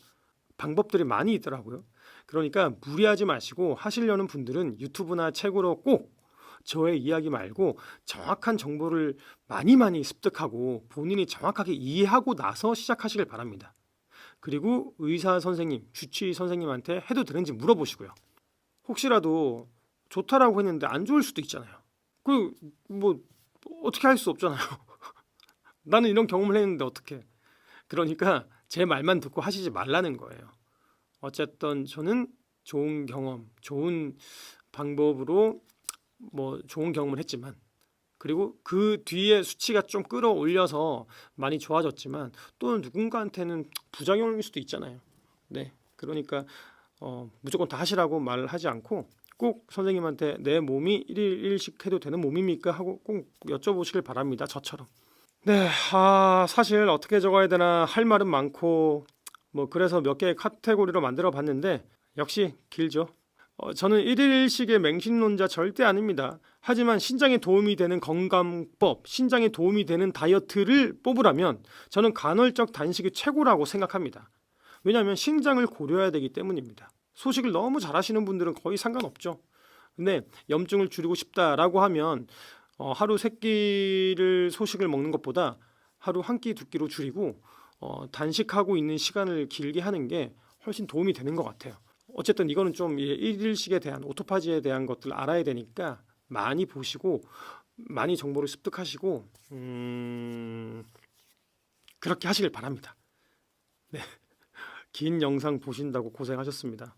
방법들이 많이 있더라고요. 그러니까 무리하지 마시고 하시려는 분들은 유튜브나 책으로 꼭 저의 이야기 말고 정확한 정보를 많이 습득하고 본인이 정확하게 이해하고 나서 시작하시길 바랍니다. 그리고 의사 선생님, 주치의 선생님한테 해도 되는지 물어보시고요. 혹시라도 좋다라고 했는데 안 좋을 수도 있잖아요. 뭐 어떻게 할 수 없잖아요. 나는 이런 경험을 했는데 어떻게? 그러니까 제 말만 듣고 하시지 말라는 거예요. 어쨌든 저는 좋은 경험, 좋은 방법으로 뭐 좋은 경험을 했지만 그리고 그 뒤에 수치가 좀 끌어올려서 많이 좋아졌지만 또 누군가한테는 부작용일 수도 있잖아요. 네, 그러니까 무조건 다 하시라고 말하지 않고 꼭 선생님한테 내 몸이 1일 1식 해도 되는 몸입니까? 하고 꼭 여쭤보시길 바랍니다. 저처럼. 네, 사실 어떻게 적어야 되나 할 말은 많고 뭐 그래서 몇 개의 카테고리로 만들어 봤는데 역시 길죠. 저는 1일 1식의 맹신론자 절대 아닙니다. 하지만 신장에 도움이 되는 건강법, 신장에 도움이 되는 다이어트를 뽑으라면 저는 간헐적 단식이 최고라고 생각합니다. 왜냐하면 신장을 고려해야 되기 때문입니다. 소식을 너무 잘하시는 분들은 거의 상관없죠. 근데 염증을 줄이고 싶다라고 하면 하루 3끼를 소식을 먹는 것보다 하루 1끼, 2끼로 줄이고 단식하고 있는 시간을 길게 하는 게 훨씬 도움이 되는 것 같아요. 어쨌든 이거는 좀 일일식에 대한 오토파지에 대한 것들 알아야 되니까 많이 보시고 많이 정보를 습득하시고 그렇게 하시길 바랍니다. 네. 긴 영상 보신다고 고생하셨습니다.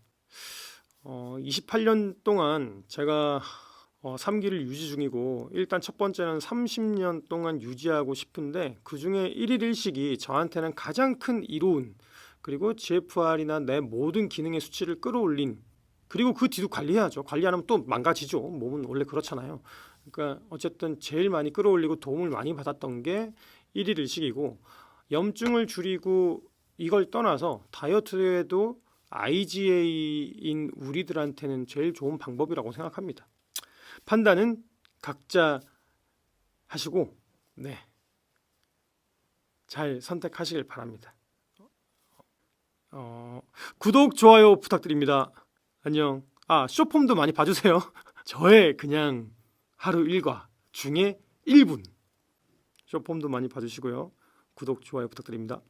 28년 동안 제가 3기를 유지 중이고 일단 첫 번째는 30년 동안 유지하고 싶은데 그중에 1일 1식이 저한테는 가장 큰 이로운 그리고 GFR이나 내 모든 기능의 수치를 끌어올린 그리고 그 뒤도 관리해야죠. 관리 안 하면 또 망가지죠. 몸은 원래 그렇잖아요. 그러니까 어쨌든 제일 많이 끌어올리고 도움을 많이 받았던 게 1일 1식이고 염증을 줄이고 이걸 떠나서 다이어트에도 IgA인 우리들한테는 제일 좋은 방법이라고 생각합니다. 판단은 각자 하시고 잘 선택하시길 바랍니다. 구독, 좋아요 부탁드립니다. 안녕. 쇼폼도 많이 봐주세요. 저의 그냥 하루 일과 중에 1분 쇼폼도 많이 봐주시고요. 구독, 좋아요 부탁드립니다.